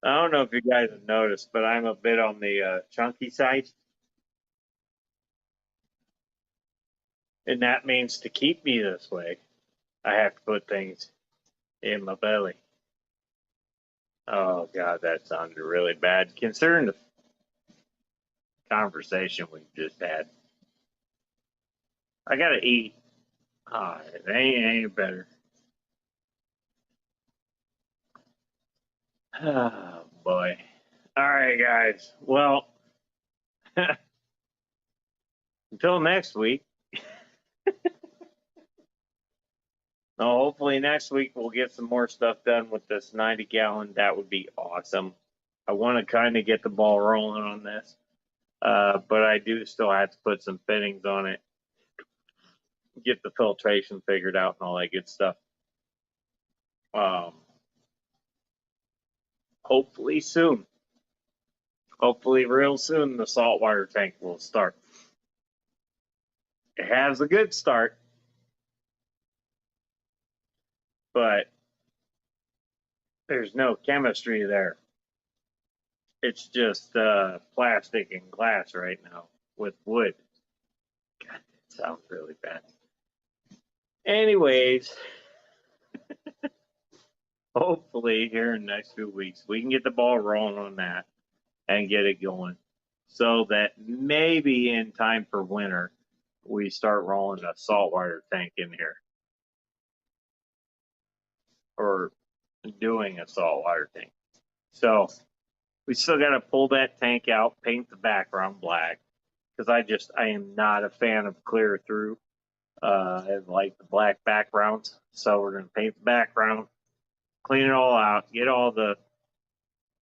I don't know if you guys have noticed, but I'm a bit on the chunky side. And that means to keep me this way, I have to put things in my belly. Oh God, that sounded really bad considering the conversation we just had. I gotta eat. Ah, it ain't better. Oh boy. All right, guys. Well, until next week. No, hopefully next week we'll get some more stuff done with this 90-gallon. That would be awesome. I want to kind of get the ball rolling on this, but I do still have to put some fittings on it, get the filtration figured out, and all that good stuff. Hopefully soon. Hopefully real soon the saltwater tank will start. It has a good start, but there's no chemistry there. It's just plastic and glass right now with wood. God, that sounds really bad. Anyways, hopefully here in the next few weeks we can get the ball rolling on that and get it going so that maybe in time for winter we start rolling a saltwater tank in here or doing a saltwater tank. So we still got to pull that tank out, paint the background black because I am not a fan of clear through. I like the black backgrounds, so we're gonna paint the background, clean it all out, get all the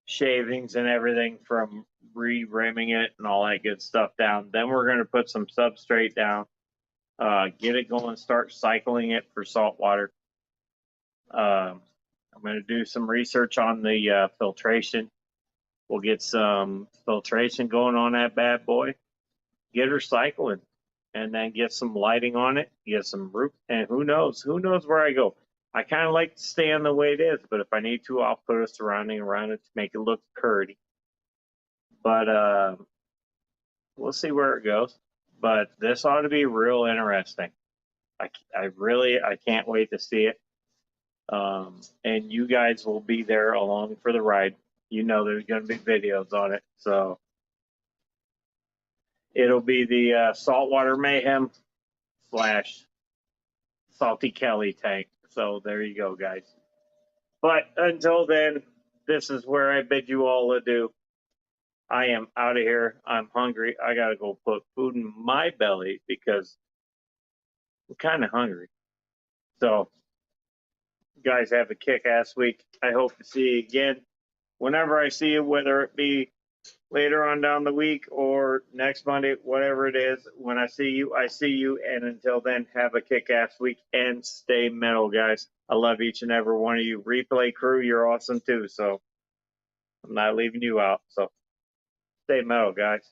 shavings and everything from re-rimming it and all that good stuff down. Then we're gonna put some substrate down, get it going, start cycling it for salt water. I'm gonna do some research on the filtration. We'll get some filtration going on that bad boy, get her cycling, and then get some lighting on it, get some roof, and who knows where I go. I kind of like to stay on the way it is, but if I need to, I'll put a surrounding around it to make it look curdy. But we'll see where it goes. But this ought to be real interesting. I can't wait to see it. And you guys will be there along for the ride. You know there's going to be videos on it, so it'll be the saltwater mayhem / Salty Kelly tank. So there you go, guys. But until then, this is where I bid you all adieu. I am out of here. I'm hungry. I got to go put food in my belly because I'm kind of hungry. So, guys, have a kick-ass week. I hope to see you again. Whenever I see you, whether it be later on down the week or next Monday, whatever it is, when I see you, I see you. And until then, have a kick-ass week and stay metal, guys. I love each and every one of you. Replay crew, you're awesome too. So I'm not leaving you out. So stay metal, guys.